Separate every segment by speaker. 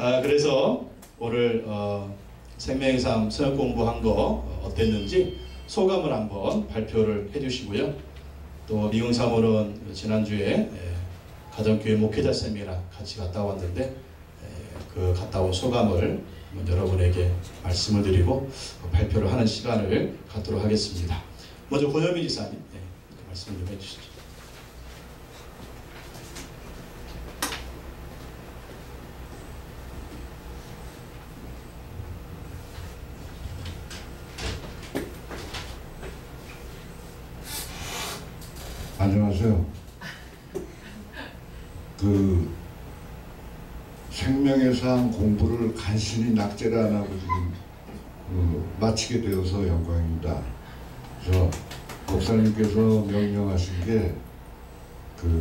Speaker 1: 그래서 오늘 생명의 삶 성역 공부한 거 어땠는지 소감을 한번 발표를 해주시고요. 또 미궁 사모는 지난주에 가정교회 목회자 세미나 같이 갔다 왔는데 그 갔다 온 소감을 여러분에게 말씀을 드리고 발표를 하는 시간을 갖도록 하겠습니다. 먼저 권현미 지사님 말씀 좀 해주시죠.
Speaker 2: 안녕하세요. 생명의 삶 공부를 간신히 낙제를 안 하고 지금 마치게 되어서 영광입니다. 그래서 목사님께서 명령하신 게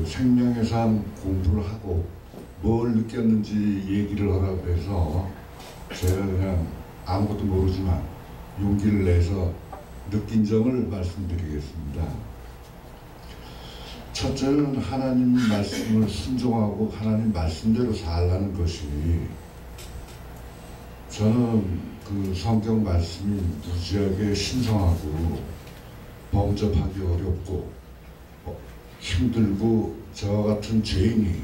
Speaker 2: 생명의 삶 공부를 하고 뭘 느꼈는지 얘기를 하라고 해서 제가 그냥 아무것도 모르지만 용기를 내서 느낀 점을 말씀드리겠습니다. 첫째는 하나님 말씀을 순종하고 하나님 말씀대로 살라는 것이, 저는 성경 말씀이 무지하게 신성하고 범접하기 어렵고 힘들고, 저와 같은 죄인이,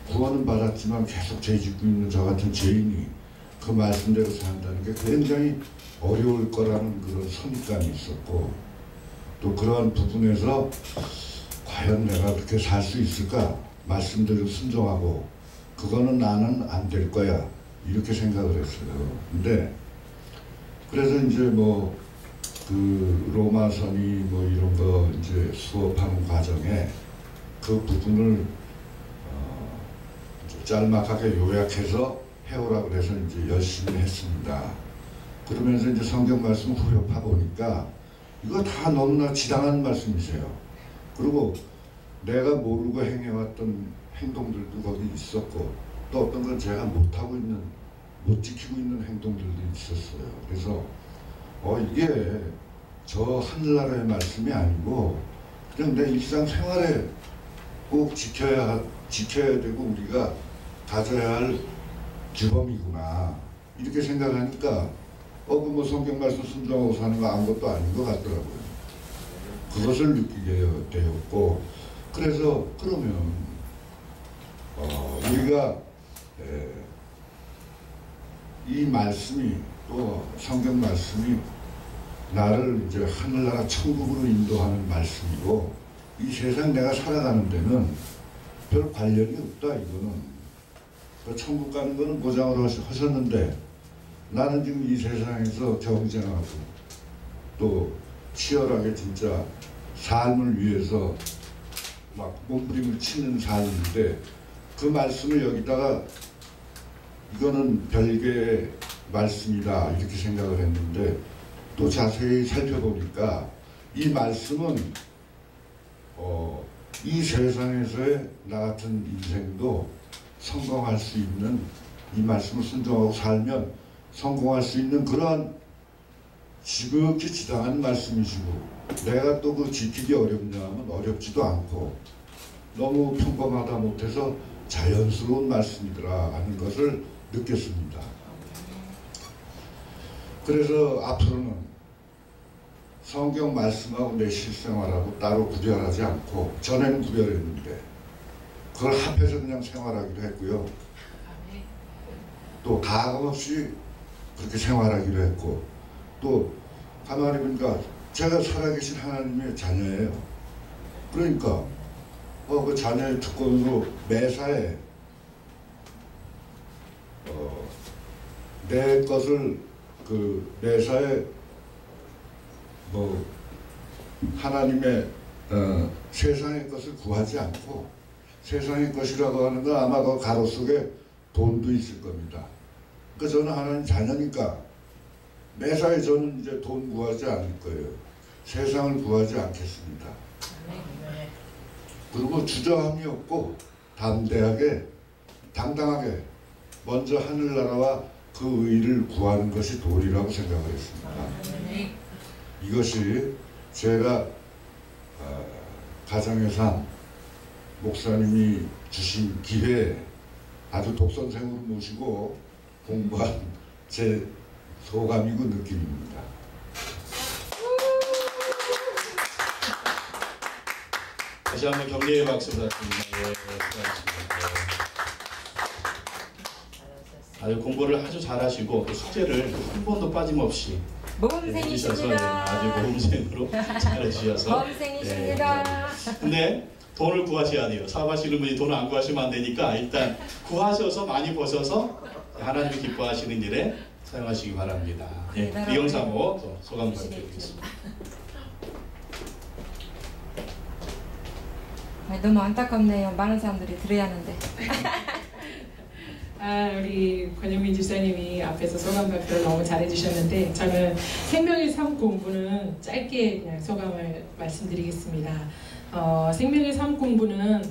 Speaker 2: 구원은 받았지만 계속 죄 짓고 있는 저 같은 죄인이 그 말씀대로 산다는 게 굉장히 어려울 거라는 그런 선입감이 있었고, 또 그러한 부분에서 과연 내가 그렇게 살 수 있을까? 말씀대로 순종하고 그거는 나는 안 될 거야, 이렇게 생각을 했어요. 근데 그래서 이제 로마서니 이런 거 이제 수업하는 과정에 그 부분을 짤막하게 요약해서 해오라고 해서 이제 열심히 했습니다. 그러면서 이제 성경 말씀 후려파 보니까 이거 다 너무나 지당한 말씀이세요. 그리고 내가 모르고 행해왔던 행동들도 거기 있었고, 또 어떤 건 제가 못하고 있는, 못 지키고 있는 행동들도 있었어요. 그래서 이게 저 하늘나라의 말씀이 아니고 그냥 내 일상생활에 꼭 지켜야 되고 우리가 가져야 할 규범이구나, 이렇게 생각하니까 성경 말씀 순종하고 사는 거 아무것도 아닌 것 같더라고요. 그것을 느끼게 되었고, 그래서 그러면 우리가 이 말씀이, 또 성경 말씀이 나를 이제 하늘나라 천국으로 인도하는 말씀이고, 이 세상 내가 살아가는 데는 별 관련이 없다. 이거는 천국 가는 거는 보장을 하셨는데, 나는 지금 이 세상에서 경쟁하고 또 치열하게 진짜 삶을 위해서 막 몸부림을 치는 삶인데, 그 말씀을 여기다가 이거는 별개의 말씀이다, 이렇게 생각을 했는데, 또 자세히 살펴보니까 이 말씀은 이 세상에서의 나 같은 인생도 성공할 수 있는, 이 말씀을 순종하고 살면 성공할 수 있는 그러한 지극히 지당한 말씀이시고, 내가 또 지키기 어렵냐 하면 어렵지도 않고 너무 평범하다 못해서 자연스러운 말씀이더라 하는 것을 느꼈습니다. 그래서 앞으로는 성경 말씀하고 내 실생활하고 따로 구별하지 않고, 전에는 구별했는데 그걸 합해서 그냥 생활하기로 했고요. 또 가감없이 그렇게 생활하기로 했고, 또 가만히 보니까 제가 살아계신 하나님의 자녀예요. 그러니까 그 자녀의 특권으로 매사에 내 것을 매사에 하나님의 세상의 것을 구하지 않고, 세상의 것이라고 하는 건 아마 그 가로 속에 돈도 있을 겁니다. 그러니까 저는 하나님 자녀니까 매사에 저는 이제 돈 구하지 않을 거예요. 세상을 구하지 않겠습니다. 그리고 주저함이 없고 담대하게, 당당하게 먼저 하늘나라와 그 의를 구하는 것이 도리라고 생각을 했습니다. 이것이 제가 가정의 삶, 목사님이 주신 기회에 아주 독선생으로 모시고 공부한 제 소감이고 느낌입니다.
Speaker 1: 다시 한번 격려의 박수 부탁드립니다. 예, 수고하셨습니다. 아주 공부를 아주 잘하시고 또 숙제를 한 번도 빠짐없이 해주셔서 아주 모범생으로 잘해주셔서
Speaker 3: 모범생이십니다.
Speaker 1: 근데 돈을 구하셔야 돼요. 사업하시는 분이 돈을 안 구하시면 안 되니까 일단 구하셔서 많이 버셔서 하나님이 기뻐하시는 일에 사용하시기 바랍니다. 예, 미용사모 또 소감 부탁드리겠습니다.
Speaker 3: 너무 안타깝네요. 많은 사람들이 들어야 하는데.
Speaker 4: 우리 권영민 집사님이 앞에서 소감 발표를 너무 잘해주셨는데 저는 생명의 삶 공부는 짧게 그냥 소감을 말씀드리겠습니다. 생명의 삶 공부는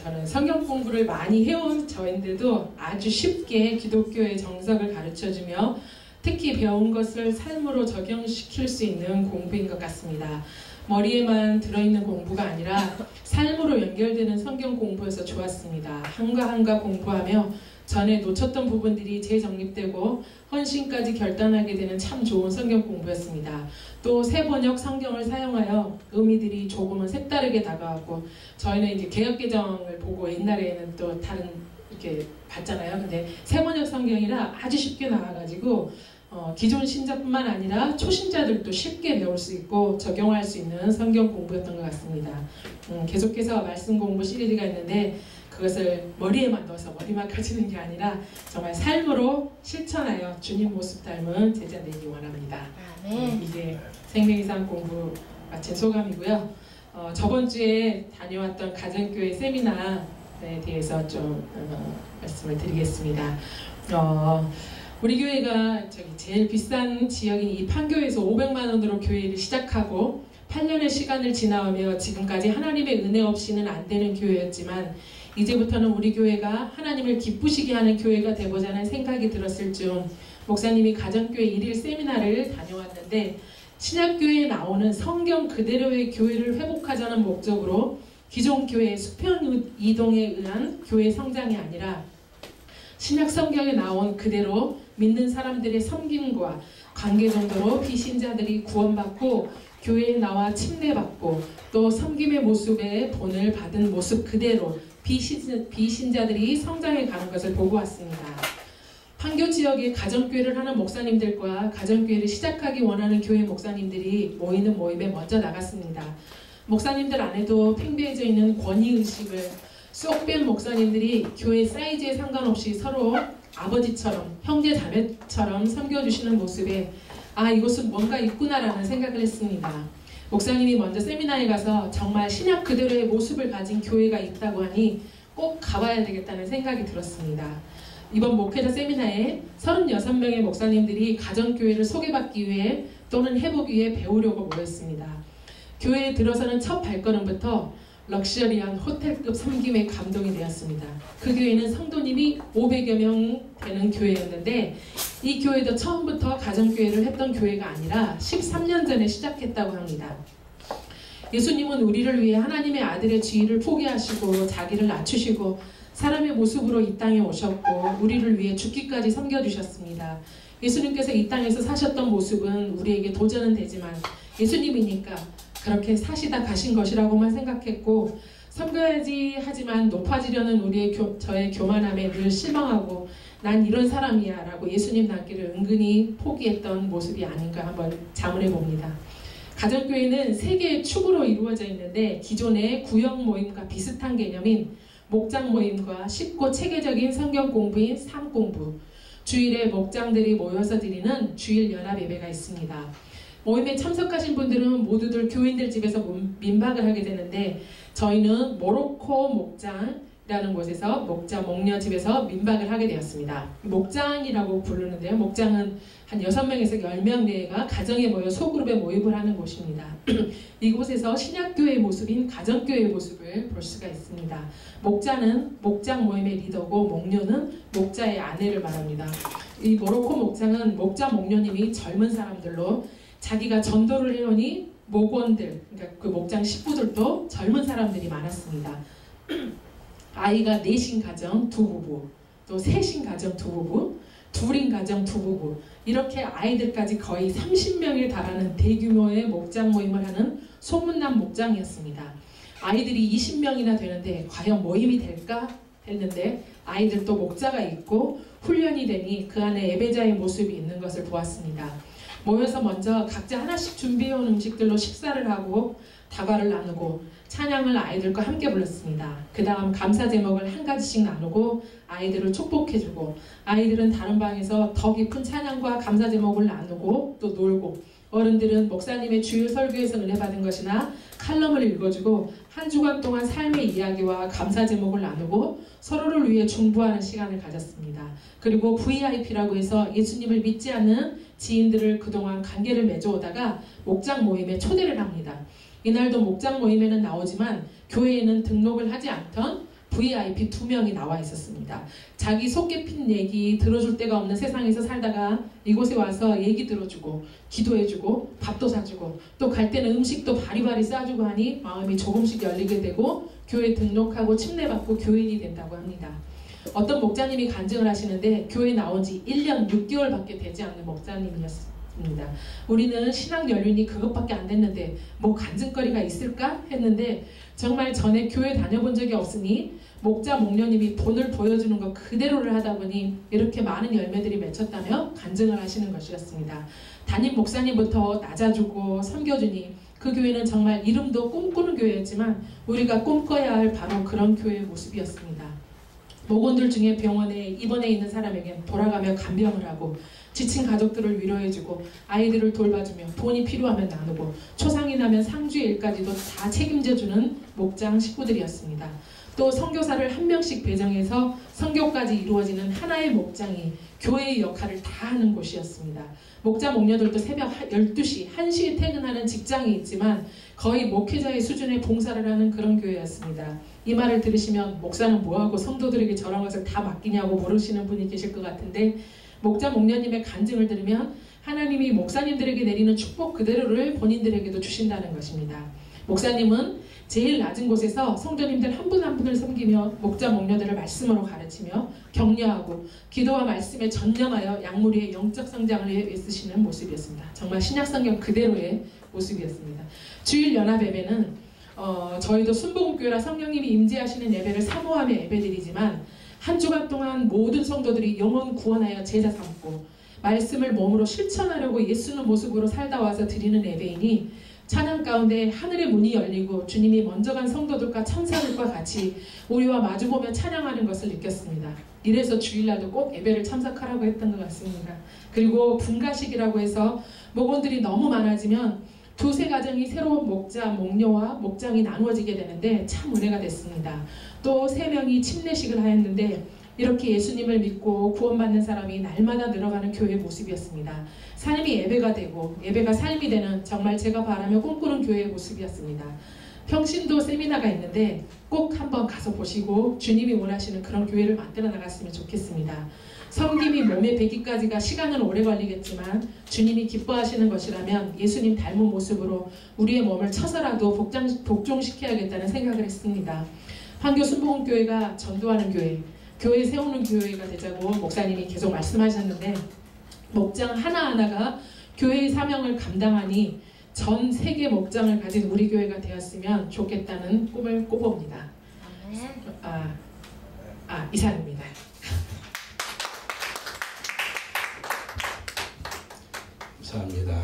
Speaker 4: 저는 성경 공부를 많이 해온 저인데도 아주 쉽게 기독교의 정석을 가르쳐주며 특히 배운 것을 삶으로 적용시킬 수 있는 공부인 것 같습니다. 머리에만 들어있는 공부가 아니라 삶으로 연결되는 성경 공부여서 좋았습니다. 한과 한과 공부하며 전에 놓쳤던 부분들이 재정립되고 헌신까지 결단하게 되는 참 좋은 성경 공부였습니다. 또 새 번역 성경을 사용하여 의미들이 조금은 색다르게 다가왔고 저희는 이제 개역개정을 보고 옛날에는 또 다른 이렇게 봤잖아요. 근데 새 번역 성경이라 아주 쉽게 나와가지고 기존 신자뿐만 아니라 초신자들도 쉽게 배울 수 있고 적용할 수 있는 성경 공부였던 것 같습니다. 계속해서 말씀 공부 시리즈가 있는데 그것을 머리에만 넣어서 머리만 가지는 게 아니라 정말 삶으로 실천하여 주님 모습 닮은 제자 되기 원합니다. 이제 생명의 삶 공부 마친 소감이고요. 저번 주에 다녀왔던 가정교회 세미나에 대해서 좀 말씀을 드리겠습니다. 우리 교회가 제일 비싼 지역인 이 판교에서 500만 원으로 교회를 시작하고 8년의 시간을 지나오며 지금까지 하나님의 은혜 없이는 안 되는 교회였지만 이제부터는 우리 교회가 하나님을 기쁘시게 하는 교회가 되고자 하는 생각이 들었을 중 목사님이 가정교회 1일 세미나를 다녀왔는데 신약교회에 나오는 성경 그대로의 교회를 회복하자는 목적으로 기존 교회의 수평 이동에 의한 교회 성장이 아니라 신약 성경에 나온 그대로 믿는 사람들의 섬김과 관계 정도로 비신자들이 구원받고 교회에 나와 침례받고 또 섬김의 모습에 본을 받은 모습 그대로 비신자들이 성장해 가는 것을 보고 왔습니다. 판교 지역에 가정교회를 하는 목사님들과 가정교회를 시작하기 원하는 교회 목사님들이 모이는 모임에 먼저 나갔습니다. 목사님들 안에도 팽배해져 있는 권위의식을 쏙 뺀 목사님들이 교회 사이즈에 상관없이 서로 아버지처럼 형제 자매처럼 섬겨주시는 모습에 이것은 뭔가 있구나라는 생각을 했습니다. 목사님이 먼저 세미나에 가서 정말 신약 그대로의 모습을 가진 교회가 있다고 하니 꼭 가봐야 되겠다는 생각이 들었습니다. 이번 목회자 세미나에 36명의 목사님들이 가정교회를 소개받기 위해 또는 해보기 위해 배우려고 모였습니다. 교회에 들어서는 첫 발걸음부터 럭셔리한 호텔급 섬김에 감동이 되었습니다. 그 교회는 성도님이 500여 명 되는 교회였는데 이 교회도 처음부터 가정교회를 했던 교회가 아니라 13년 전에 시작했다고 합니다. 예수님은 우리를 위해 하나님의 아들의 지위를 포기하시고 자기를 낮추시고 사람의 모습으로 이 땅에 오셨고 우리를 위해 죽기까지 섬겨주셨습니다. 예수님께서 이 땅에서 사셨던 모습은 우리에게 도전은 되지만 예수님이니까 그렇게 사시다 가신 것이라고만 생각했고 섬겨야지 하지만 높아지려는 저의 교만함에 늘 실망하고 난 이런 사람이야 라고 예수님 닮기를 은근히 포기했던 모습이 아닌가 한번 자문해 봅니다. 가정교회는 3개의 축으로 이루어져 있는데 기존의 구역 모임과 비슷한 개념인 목장 모임과 쉽고 체계적인 성경 공부인 삶공부, 주일에 목장들이 모여서 드리는 주일 연합 예배가 있습니다. 모임에 참석하신 분들은 모두들 교인들 집에서 민박을 하게 되는데 저희는 모로코 목장이라는 곳에서 목녀집에서 민박을 하게 되었습니다. 목장이라고 부르는데요. 목장은 한 6명에서 10명 내외가 가정에 모여 소그룹에 모임을 하는 곳입니다. 이곳에서 신약교회의 모습인 가정교회의 모습을 볼 수가 있습니다. 목자는 목장 모임의 리더고 목녀는 목자의 아내를 말합니다. 이 모로코 목장은 목자 목녀님이 젊은 사람들로 자기가 전도를 해오니 목원들, 그러니까 그 목장 식구들도 젊은 사람들이 많았습니다. 아이가 넷인 가정 두 부부, 또 셋인 가정 두 부부, 둘인 가정 두 부부, 이렇게 아이들까지 거의 30명에 달하는 대규모의 목장 모임을 하는 소문난 목장이었습니다. 아이들이 20명이나 되는데 과연 모임이 될까 했는데 아이들도 목자가 있고 훈련이 되니 그 안에 예배자의 모습이 있는 것을 보았습니다. 모여서 먼저 각자 하나씩 준비해온 음식들로 식사를 하고 다과를 나누고 찬양을 아이들과 함께 불렀습니다. 그 다음 감사 제목을 한 가지씩 나누고 아이들을 축복해주고 아이들은 다른 방에서 더 깊은 찬양과 감사 제목을 나누고 또 놀고 어른들은 목사님의 주일 설교에서 은혜 받은 것이나 칼럼을 읽어주고 한 주간 동안 삶의 이야기와 감사 제목을 나누고 서로를 위해 중보하는 시간을 가졌습니다. 그리고 VIP라고 해서 예수님을 믿지 않는 지인들을 그동안 관계를 맺어오다가 목장 모임에 초대를 합니다. 이날도 목장 모임에는 나오지만 교회에는 등록을 하지 않던 VIP 2명이 나와 있었습니다. 자기 속 깊은 얘기 들어줄 데가 없는 세상에서 살다가 이곳에 와서 얘기 들어주고 기도해주고 밥도 사주고 또 갈 때는 음식도 바리바리 싸주고 하니 마음이 조금씩 열리게 되고 교회 등록하고 침례받고 교인이 된다고 합니다. 어떤 목자님이 간증을 하시는데 교회 나온 지 1년 6개월밖에 되지 않는 목자님이었습니다. 우리는 신앙 연륜이 그것밖에 안 됐는데 뭐 간증거리가 있을까 했는데 정말 전에 교회 다녀본 적이 없으니 목자 목녀님이 본을 보여주는 것 그대로를 하다 보니 이렇게 많은 열매들이 맺혔다며 간증을 하시는 것이었습니다. 담임 목사님부터 낮아주고 섬겨주니 그 교회는 정말 이름도 꿈꾸는 교회였지만 우리가 꿈꿔야 할 바로 그런 교회의 모습이었습니다. 목원들 중에 병원에 입원해 있는 사람에겐 돌아가며 간병을 하고 지친 가족들을 위로해주고 아이들을 돌봐주며 돈이 필요하면 나누고 초상이 나면 상주의 일까지도 다 책임져주는 목장 식구들이었습니다. 또 선교사를 한 명씩 배정해서 선교까지 이루어지는 하나의 목장이 교회의 역할을 다 하는 곳이었습니다. 목자 목녀들도 새벽 12시, 1시에 퇴근하는 직장이 있지만 거의 목회자의 수준의 봉사를 하는 그런 교회였습니다. 이 말을 들으시면 목사는 뭐하고 성도들에게 저런 것을 다 맡기냐고 물으시는 분이 계실 것 같은데 목자 목녀님의 간증을 들으면 하나님이 목사님들에게 내리는 축복 그대로를 본인들에게도 주신다는 것입니다. 목사님은 제일 낮은 곳에서 성도님들 한 분 한 분을 섬기며 목자 목녀들을 말씀으로 가르치며 격려하고 기도와 말씀에 전념하여 약물의 영적 성장을 위해 애쓰시는 모습이었습니다. 정말 신약성경 그대로의 모습이었습니다. 주일 연합 예배는 저희도 순복음교회라 성령님이 임재하시는 예배를 사모하며 예배드리지만 한 주간 동안 모든 성도들이 영혼 구원하여 제자 삼고 말씀을 몸으로 실천하려고 예수는 모습으로 살다 와서 드리는 예배이니 찬양 가운데 하늘의 문이 열리고 주님이 먼저 간 성도들과 천사들과 같이 우리와 마주보며 찬양하는 것을 느꼈습니다. 이래서 주일날도 꼭 예배를 참석하라고 했던 것 같습니다. 그리고 분가식이라고 해서 목원들이 너무 많아지면 두세 가정이 새로운 목자, 목녀와 목장이 나누어지게 되는데 참 은혜가 됐습니다. 또 3명이 침례식을 하였는데 이렇게 예수님을 믿고 구원받는 사람이 날마다 늘어가는 교회의 모습이었습니다. 삶이 예배가 되고 예배가 삶이 되는 정말 제가 바라며 꿈꾸는 교회의 모습이었습니다. 평신도 세미나가 있는데 꼭 한번 가서 보시고 주님이 원하시는 그런 교회를 만들어 나갔으면 좋겠습니다. 섬김이 몸에 배기까지가 시간은 오래 걸리겠지만 주님이 기뻐하시는 것이라면 예수님 닮은 모습으로 우리의 몸을 쳐서라도 복종시켜야겠다는 생각을 했습니다. 황교 순복음교회가 전도하는 교회 세우는 교회가 되자고 목사님이 계속 말씀하셨는데 목장 하나하나가 교회의 사명을 감당하니 전 세계 목장을 가진 우리 교회가 되었으면 좋겠다는 꿈을 꿔봅니다. 이상입니다.
Speaker 1: 감사합니다.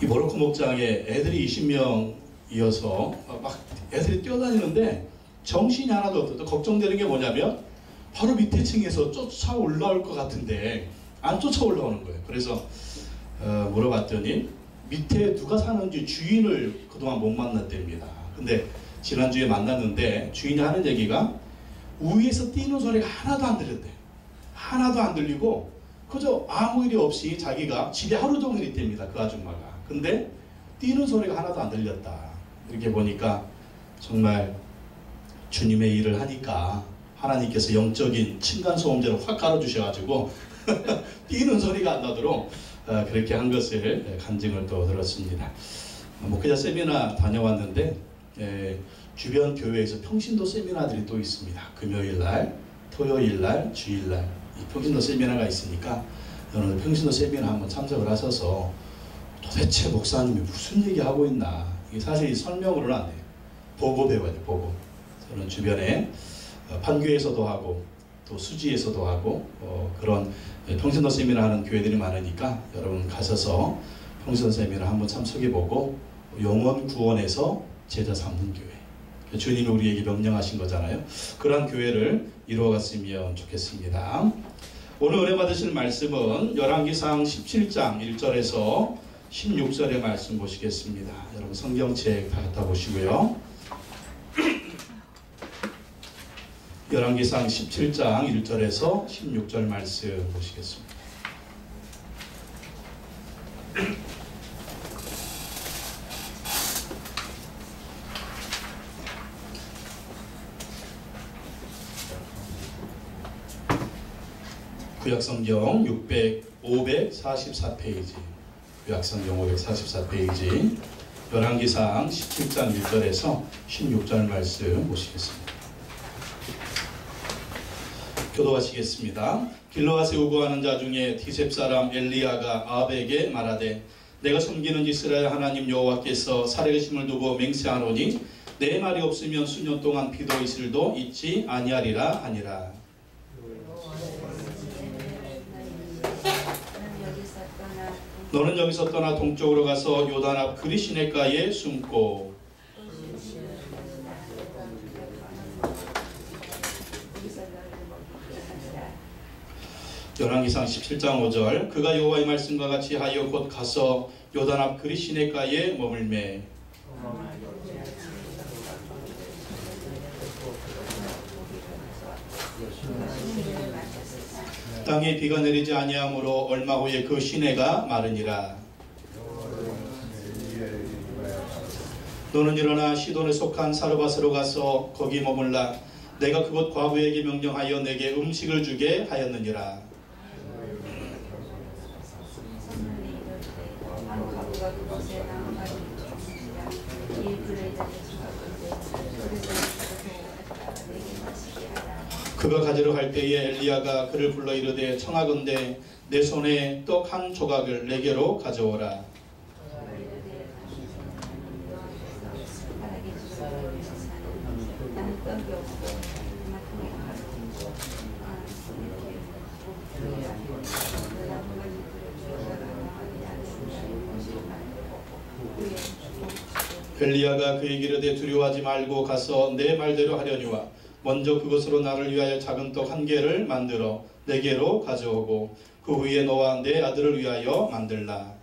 Speaker 1: 이 모로코 목장에 애들이 20명이어서 막 애들이 뛰어다니는데 정신이 하나도 없어서 걱정되는 게 뭐냐면 바로 밑에 층에서 쫓아 올라올 것 같은데 안 쫓아 올라오는 거예요. 그래서 물어봤더니 밑에 누가 사는지 주인을 그동안 못 만났답니다. 근데 지난주에 만났는데 주인이 하는 얘기가 위에서 뛰는 소리가 하나도 안 들렸대요. 하나도 안 들리고 그저 아무 일이 없이 자기가 집에 하루 종일 있답니다. 그 아줌마가. 근데 뛰는 소리가 하나도 안 들렸다. 이렇게 보니까 정말 주님의 일을 하니까 하나님께서 영적인 층간소음제를 확 깔아주셔가지고 뛰는 소리가 안 나도록 그렇게 한 것을 간증을 또 들었습니다. 목회자 세미나 다녀왔는데 주변 교회에서 평신도 세미나들이 또 있습니다. 금요일날, 토요일날, 주일날 이 평신도 세미나가 있으니까 오늘 평신도 세미나 한번 참석을 하셔서 도대체 목사님이 무슨 얘기하고 있나, 이게 사실 설명으로는 안 돼요. 보고 배워야 돼요. 보고. 저는 주변에 판교에서도 하고 또 수지에서도 하고 그런 평신도 세미나 하는 교회들이 많으니까 여러분 가셔서 평신도 세미나 한번 참석해보고 영혼 구원에서 제자 삼는 교회, 주님이 우리에게 명령하신 거잖아요. 그러한 교회를 이루어갔으면 좋겠습니다. 오늘 은혜 받으실 말씀은 열왕기상 17장 1절에서 16절의 말씀 보시겠습니다. 여러분 성경책 다 갖다 보시고요. 열왕기상 17장 1절에서 16절 말씀 보시겠습니다. 구약성경 544페이지, 구약성경 544페이지, 열왕기상 17장 1절에서 16절 말씀 보시겠습니다. 교도하시겠습니다. 길르앗에 우거하는 자 중에 디셉 사람 엘리야가 아합에게 말하되 내가 섬기는 이스라엘 하나님 여호와께서 살아계심을 두고 맹세하노니 내 말이 없으면 수년 동안 비도 이슬도 있지 아니하리라 하니라. 너는 여기서 떠나 동쪽으로 가서 요단 앞 그리 시내가에 숨고 열왕기상 17장 5절 그가 여호와의 말씀과 같이 하여 곧 가서 요단 앞 그리 시내가에 머물매 땅에 비가 내리지 아니하므로 얼마 후에 그 시내가 마르니라. 너는 일어나 시돈에 속한 사르밧으로 가서 거기 머물라. 내가 그곳 과부에게 명령하여 내게 음식을 주게 하였느니라. 그가 가지러 갈 때에 엘리야가 그를 불러 이르되 청하건대 내 손에 떡 한 조각을 내게로 가져오라. 엘리야가 그에게 이르되 두려워하지 말고 가서 내 말대로 하려니와 먼저 그것으로 나를 위하여 작은 떡 한 개를 만들어 내게로 가져오고 그 후에 너와 내 아들을 위하여 만들라.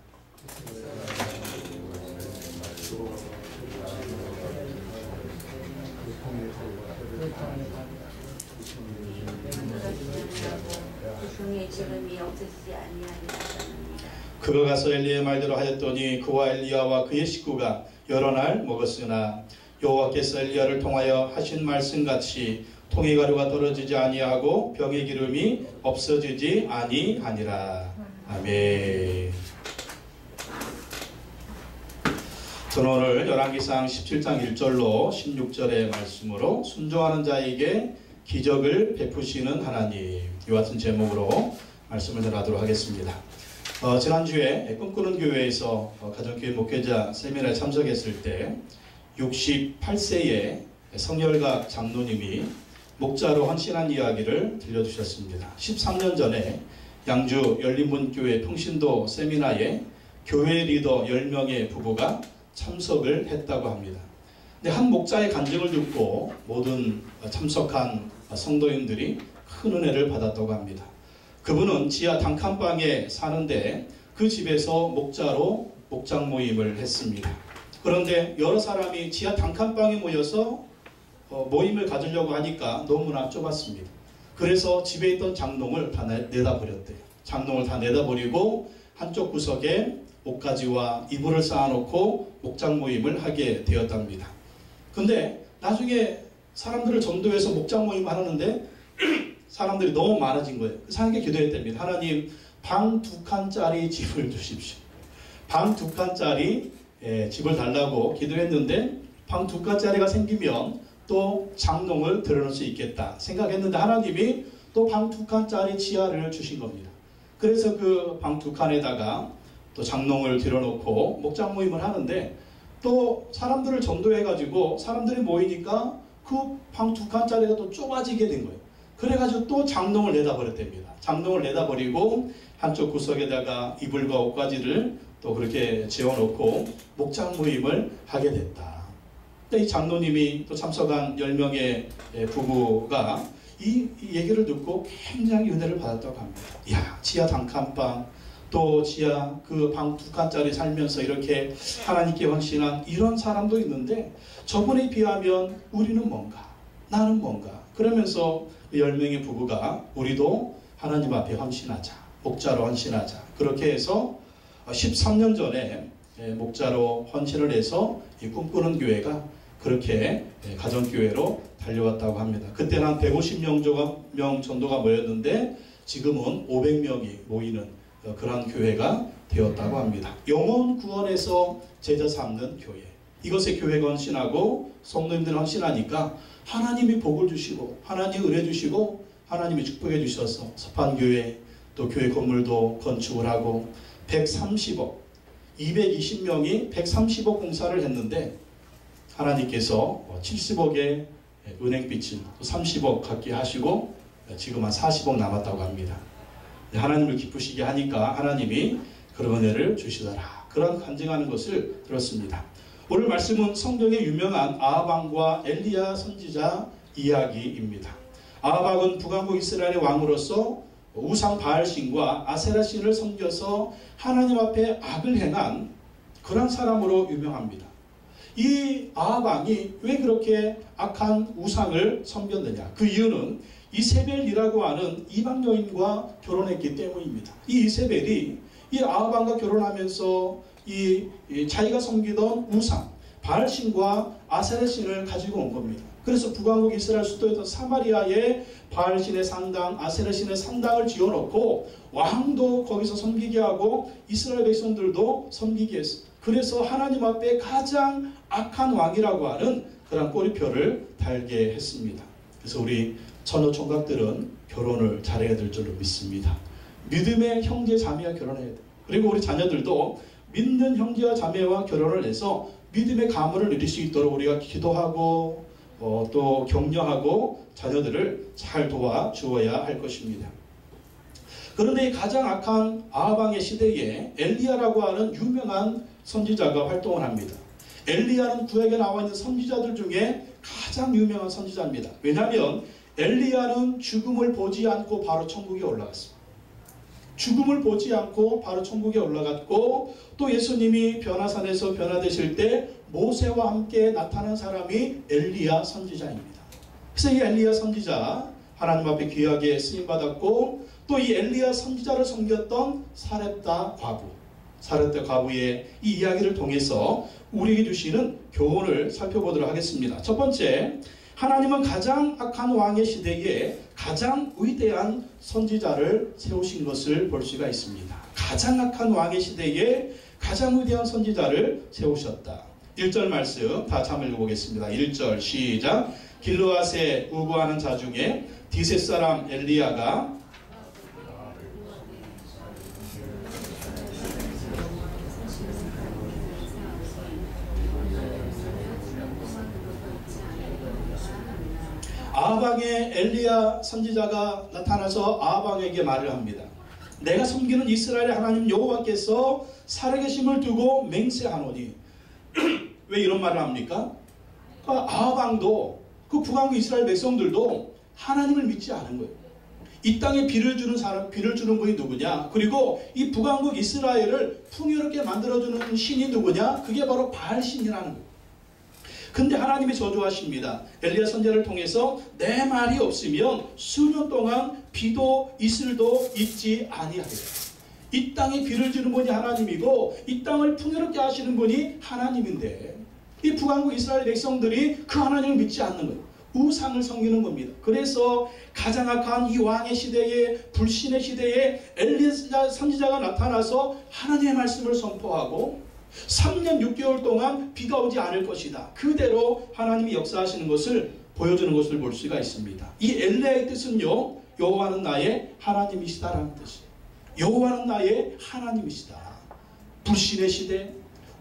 Speaker 1: 그가 가서 엘리야의 말대로 하였더니 그와 엘리야와 그의 식구가 여러 날 먹었으나 여호와께서 엘리야를 통하여 하신 말씀같이 통의 가루가 떨어지지 아니하고 병의 기름이 없어지지 아니하니라. 아멘. 저는 오늘 열왕기상 17장 1절로 16절의 말씀으로 순종하는 자에게 기적을 베푸시는 하나님, 이와 같은 제목으로 말씀을 전하도록 하겠습니다. 지난주에 꿈꾸는 교회에서 가정교회 목회자 세미나에 참석했을 때 68세의 성열각 장로님이 목자로 헌신한 이야기를 들려주셨습니다. 13년 전에 양주 열린문교회 평신도 세미나에 교회 리더 10명의 부부가 참석을 했다고 합니다. 근데 한 목자의 간증을 듣고 모든 참석한 성도인들이 큰 은혜를 받았다고 합니다. 그분은 지하 단칸방에 사는데 그 집에서 목자로 목장 모임을 했습니다. 그런데 여러 사람이 지하 단칸방에 모여서 모임을 가지려고 하니까 너무나 좁았습니다. 그래서 집에 있던 장롱을 다 내다버렸대요. 장롱을 다 내다버리고 한쪽 구석에 옷가지와 이불을 쌓아놓고 목장 모임을 하게 되었답니다. 근데 나중에 사람들을 전도해서 목장 모임을 하는데 사람들이 너무 많아진 거예요. 그래서 하나님께 기도했답니다. 하나님, 방 2칸짜리 집을 주십시오. 방 2칸짜리 집을 달라고 기도했는데 방 2칸짜리가 생기면 또 장롱을 들어놓을 수 있겠다 생각했는데 하나님이 또 방 2칸짜리 지하를 주신 겁니다. 그래서 그 방 2칸에다가 또 장롱을 들어놓고 목장 모임을 하는데 또 사람들을 전도해가지고 사람들이 모이니까 그 방 2칸짜리가 또 좁아지게 된 거예요. 그래가지고 또 장롱을 내다버렸답니다. 장롱을 내다버리고 한쪽 구석에다가 이불과 옷가지를 또 그렇게 지어놓고 목장 모임을 하게 됐다. 이 장로님이 또 참석한 10명의 부부가 이 얘기를 듣고 굉장히 은혜를 받았다고 합니다. 야, 지하 단칸방, 또 지하 그 방 2칸짜리 살면서 이렇게 하나님께 헌신한 이런 사람도 있는데 저번에 비하면 우리는 뭔가, 나는 뭔가. 그러면서 10명의 부부가 우리도 하나님 앞에 헌신하자, 목자로 헌신하자. 그렇게 해서 13년 전에 목자로 헌신을 해서 이 꿈꾸는 교회가 그렇게 가정교회로 달려왔다고 합니다. 그때는 한 150명 정도가 모였는데 지금은 500명이 모이는 그런 교회가 되었다고 합니다. 영혼 구원에서 제자 삼는 교회. 이것에 교회가 헌신하고 성도님들 헌신하니까 하나님이 복을 주시고 하나님이 은혜 주시고 하나님이 축복해 주셔서 서판교회 또 교회 건물도 건축을 하고 130억 220명이 130억 공사를 했는데 하나님께서 70억의 은행빚을 30억 갖게 하시고 지금 한 40억 남았다고 합니다. 하나님을 기쁘시게 하니까 하나님이 그런 은혜를 주시더라. 그런 간증하는 것을 들었습니다. 오늘 말씀은 성경에 유명한 아합왕과 엘리야 선지자 이야기입니다. 아합왕은 북왕국 이스라엘의 왕으로서 우상 바알신과 아세라신을 섬겨서 하나님 앞에 악을 행한 그런 사람으로 유명합니다. 이 아합왕이 왜 그렇게 악한 우상을 섬겼느냐? 그 이유는 이세벨이라고 하는 이방 여인과 결혼했기 때문입니다. 이 이세벨이 이 아합왕과 결혼하면서 이 자기가 섬기던 우상 바알신과 아세라신을 가지고 온 겁니다. 그래서 북왕국 이스라엘 수도였던 사마리아에 바알신의 상당, 아세라신의 상당을 지어놓고 왕도 거기서 섬기게 하고 이스라엘 백성들도 섬기게 했습니다. 그래서 하나님 앞에 가장 악한 왕이라고 하는 그런 꼬리표를 달게 했습니다. 그래서 우리 처녀 총각들은 결혼을 잘해야 될 줄로 믿습니다. 믿음의 형제 자매와 결혼해야 돼요. 그리고 우리 자녀들도 믿는 형제와 자매와 결혼을 해서 믿음의 가문을 이룰 수 있도록 우리가 기도하고 또 격려하고 자녀들을 잘 도와주어야 할 것입니다. 그런데 이 가장 악한 아합왕의 시대에 엘리야라고 하는 유명한 선지자가 활동을 합니다. 엘리야는 구약에 나와 있는 선지자들 중에 가장 유명한 선지자입니다. 왜냐하면 엘리야는 죽음을 보지 않고 바로 천국에 올라갔습니다. 죽음을 보지 않고 바로 천국에 올라갔고 또 예수님이 변화산에서 변화되실 때 모세와 함께 나타난 사람이 엘리야 선지자입니다. 그래서 이 엘리야 선지자 하나님 앞에 귀하게 쓰임받았고 또 이 엘리야 선지자를 섬겼던 사렙다 과부의 이 이야기를 통해서 우리에게 주시는 교훈을 살펴보도록 하겠습니다. 첫 번째, 하나님은 가장 악한 왕의 시대에 가장 위대한 선지자를 세우신 것을 볼 수가 있습니다. 가장 악한 왕의 시대에 가장 위대한 선지자를 세우셨다. 1절 말씀 다 같이 한번 읽어보겠습니다. 1절 시작. 길르앗에 우거하는 자 중에 디셋 사람 엘리야가 아합왕의 엘리야 선지자가 나타나서 아합왕에게 말을 합니다. 내가 섬기는 이스라엘의 하나님 여호와께서 살아계심을 두고 맹세하노니 왜 이런 말을 합니까? 아합왕도 그 북왕국 이스라엘 백성들도 하나님을 믿지 않은 거예요. 이 땅에 비를 주는 사람, 비를 주는 분이 누구냐? 그리고 이 북왕국 이스라엘을 풍요롭게 만들어주는 신이 누구냐? 그게 바로 바알신이라는 거예요. 근데 하나님이 저주하십니다. 엘리야 선지자를 통해서 내 말이 없으면 수년 동안 비도 이슬도 있지 아니하리라. 이 땅에 비를 주는 분이 하나님이고 이 땅을 풍요롭게 하시는 분이 하나님인데 이 북왕국 이스라엘 백성들이 그 하나님을 믿지 않는 거예요. 우상을 섬기는 겁니다. 그래서 가장 악한 이 왕의 시대에 불신의 시대에 엘리야 선지자가 나타나서 하나님의 말씀을 선포하고 3년 6개월 동안 비가 오지 않을 것이다. 그대로 하나님이 역사하시는 것을 보여주는 것을 볼 수가 있습니다. 이 엘리야의 뜻은요, 여호와는 나의 하나님이시다라는 뜻이에요. 여호와는 나의 하나님이시다. 불신의 시대,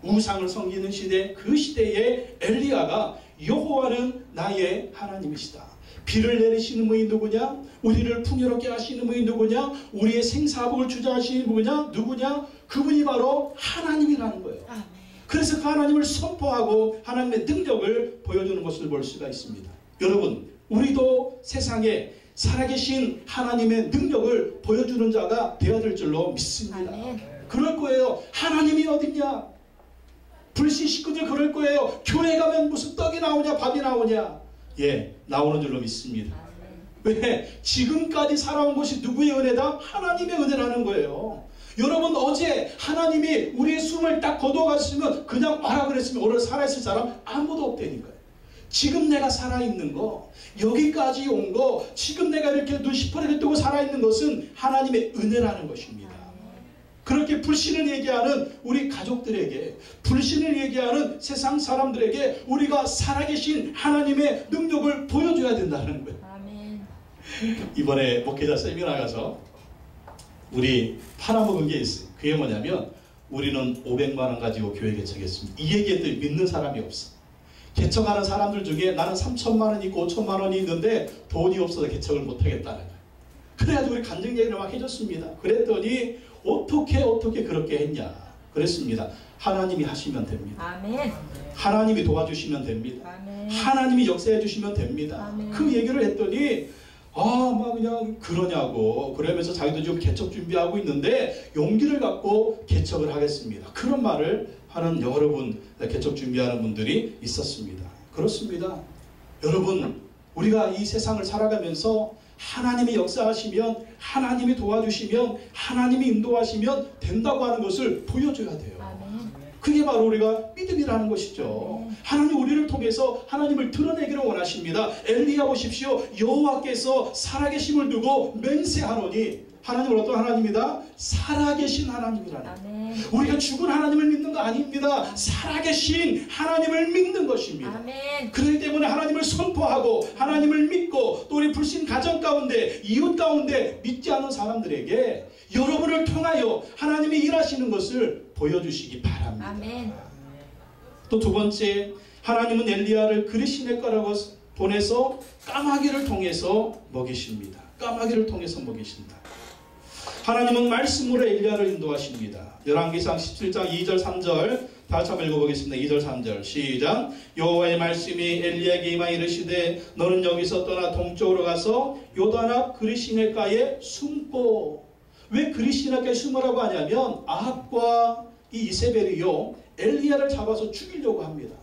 Speaker 1: 우상을 섬기는 시대, 그 시대에 엘리야가 여호와는 나의 하나님이시다. 비를 내리시는 분이 누구냐? 우리를 풍요롭게 하시는 분이 누구냐? 우리의 생사복을 주장하시는 분이 누구냐? 그분이 바로 하나님이라는 거예요. 그래서 그 하나님을 선포하고 하나님의 능력을 보여주는 것을 볼 수가 있습니다. 여러분, 우리도 세상에 살아계신 하나님의 능력을 보여주는 자가 되어야 될 줄로 믿습니다. 그럴 거예요. 하나님이 어딨냐? 불신 식구들 그럴 거예요. 교회 가면 무슨 떡이 나오냐, 밥이 나오냐? 예, 나오는 줄로 믿습니다. 왜? 지금까지 살아온 것이 누구의 은혜다? 하나님의 은혜라는 거예요. 여러분, 어제 하나님이 우리의 숨을 딱 거둬갔으면 그냥 와라 그랬으면 오늘 살아있을 사람 아무도 없다니까요. 지금 내가 살아있는 거, 여기까지 온 거, 지금 내가 이렇게 눈 시퍼렇게 뜨고 살아있는 것은 하나님의 은혜라는 것입니다. 그렇게 불신을 얘기하는 우리 가족들에게, 불신을 얘기하는 세상 사람들에게 우리가 살아계신 하나님의 능력을 보여줘야 된다는 거예요.
Speaker 3: 아멘.
Speaker 1: 이번에 목회자 세미나 가서 우리 팔아먹은 게 있어요. 그게 뭐냐면 우리는 500만 원 가지고 교회 개척했습니다. 이 얘기했더니 믿는 사람이 없어. 개척하는 사람들 중에 나는 3천만 원 있고 5천만 원이 있는데 돈이 없어서 개척을 못하겠다는 거예요. 그래가지고 우리 간증 얘기를 막 해줬습니다. 그랬더니 어떻게 그렇게 했냐? 그랬습니다. 하나님이 하시면 됩니다.
Speaker 3: 아멘.
Speaker 1: 하나님이 도와주시면 됩니다.
Speaker 3: 아멘.
Speaker 1: 하나님이 역사해 주시면 됩니다.
Speaker 3: 아멘.
Speaker 1: 그 얘기를 했더니 막 그냥 그러냐고 그러면서 자기도 지금 개척 준비하고 있는데 용기를 갖고 개척을 하겠습니다. 그런 말을 하는 여러분, 개척 준비하는 분들이 있었습니다. 그렇습니다. 여러분, 우리가 이 세상을 살아가면서 하나님이 역사하시면, 하나님이 도와주시면, 하나님이 인도하시면 된다고 하는 것을 보여줘야 돼요.
Speaker 3: 아멘.
Speaker 1: 그게 바로 우리가 믿음이라는 것이죠. 하나님 우리를 통해서 하나님을 드러내기를 원하십니다. 엘리야 보십시오. 여호와께서 살아계심을 두고 맹세하노니, 하나님은 어떤 하나님이다? 살아계신 하나님이라는
Speaker 3: 아멘.
Speaker 1: 우리가 죽은 하나님을 믿는 거 아닙니다. 살아계신 하나님을 믿는 것입니다.
Speaker 3: 아멘.
Speaker 1: 그렇기 때문에 하나님을 선포하고 하나님을 믿고 또 우리 불신 가정 가운데 이웃 가운데 믿지 않는 사람들에게 여러분을 통하여 하나님이 일하시는 것을 보여주시기 바랍니다.
Speaker 3: 아멘.
Speaker 1: 또 두 번째, 하나님은 엘리야를 그리 시냇가라고 보내서 까마귀를 통해서 먹이십니다. 까마귀를 통해서 먹이신다. 하나님은 말씀으로 엘리야를 인도하십니다. 열왕기상 17장 2절 3절 다시 한번 읽어보겠습니다. 2절 3절 시작. 여호와의 말씀이 엘리야에게 임하 이르시되 너는 여기서 떠나 동쪽으로 가서 요단 앞 그리 시냇가에 숨고. 왜 그리 시냇가에 숨으라고 하냐면 아합과 이 이세벨이요 엘리야를 잡아서 죽이려고 합니다.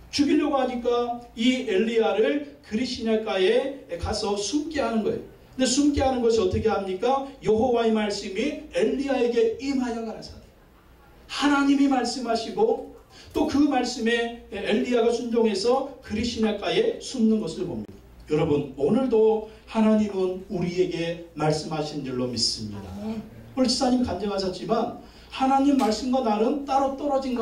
Speaker 1: 죽이려고 하니까 이 엘리야를 그리 시냇가에 가서 숨게 하는 거예요. 근데 숨게 하는 것이 어떻게 합니까? 여호와의 말씀이 엘리야에게 임하여 가라사대. 하나님이 말씀하시고 또 그 말씀에 엘리야가 순종해서 그리 시냇가에 숨는 것을 봅니다. 여러분, 오늘도 하나님은 우리에게 말씀하신 줄로 믿습니다. 오늘 지사님 간증하셨지만 하나님 말씀과 나는 따로 떨어진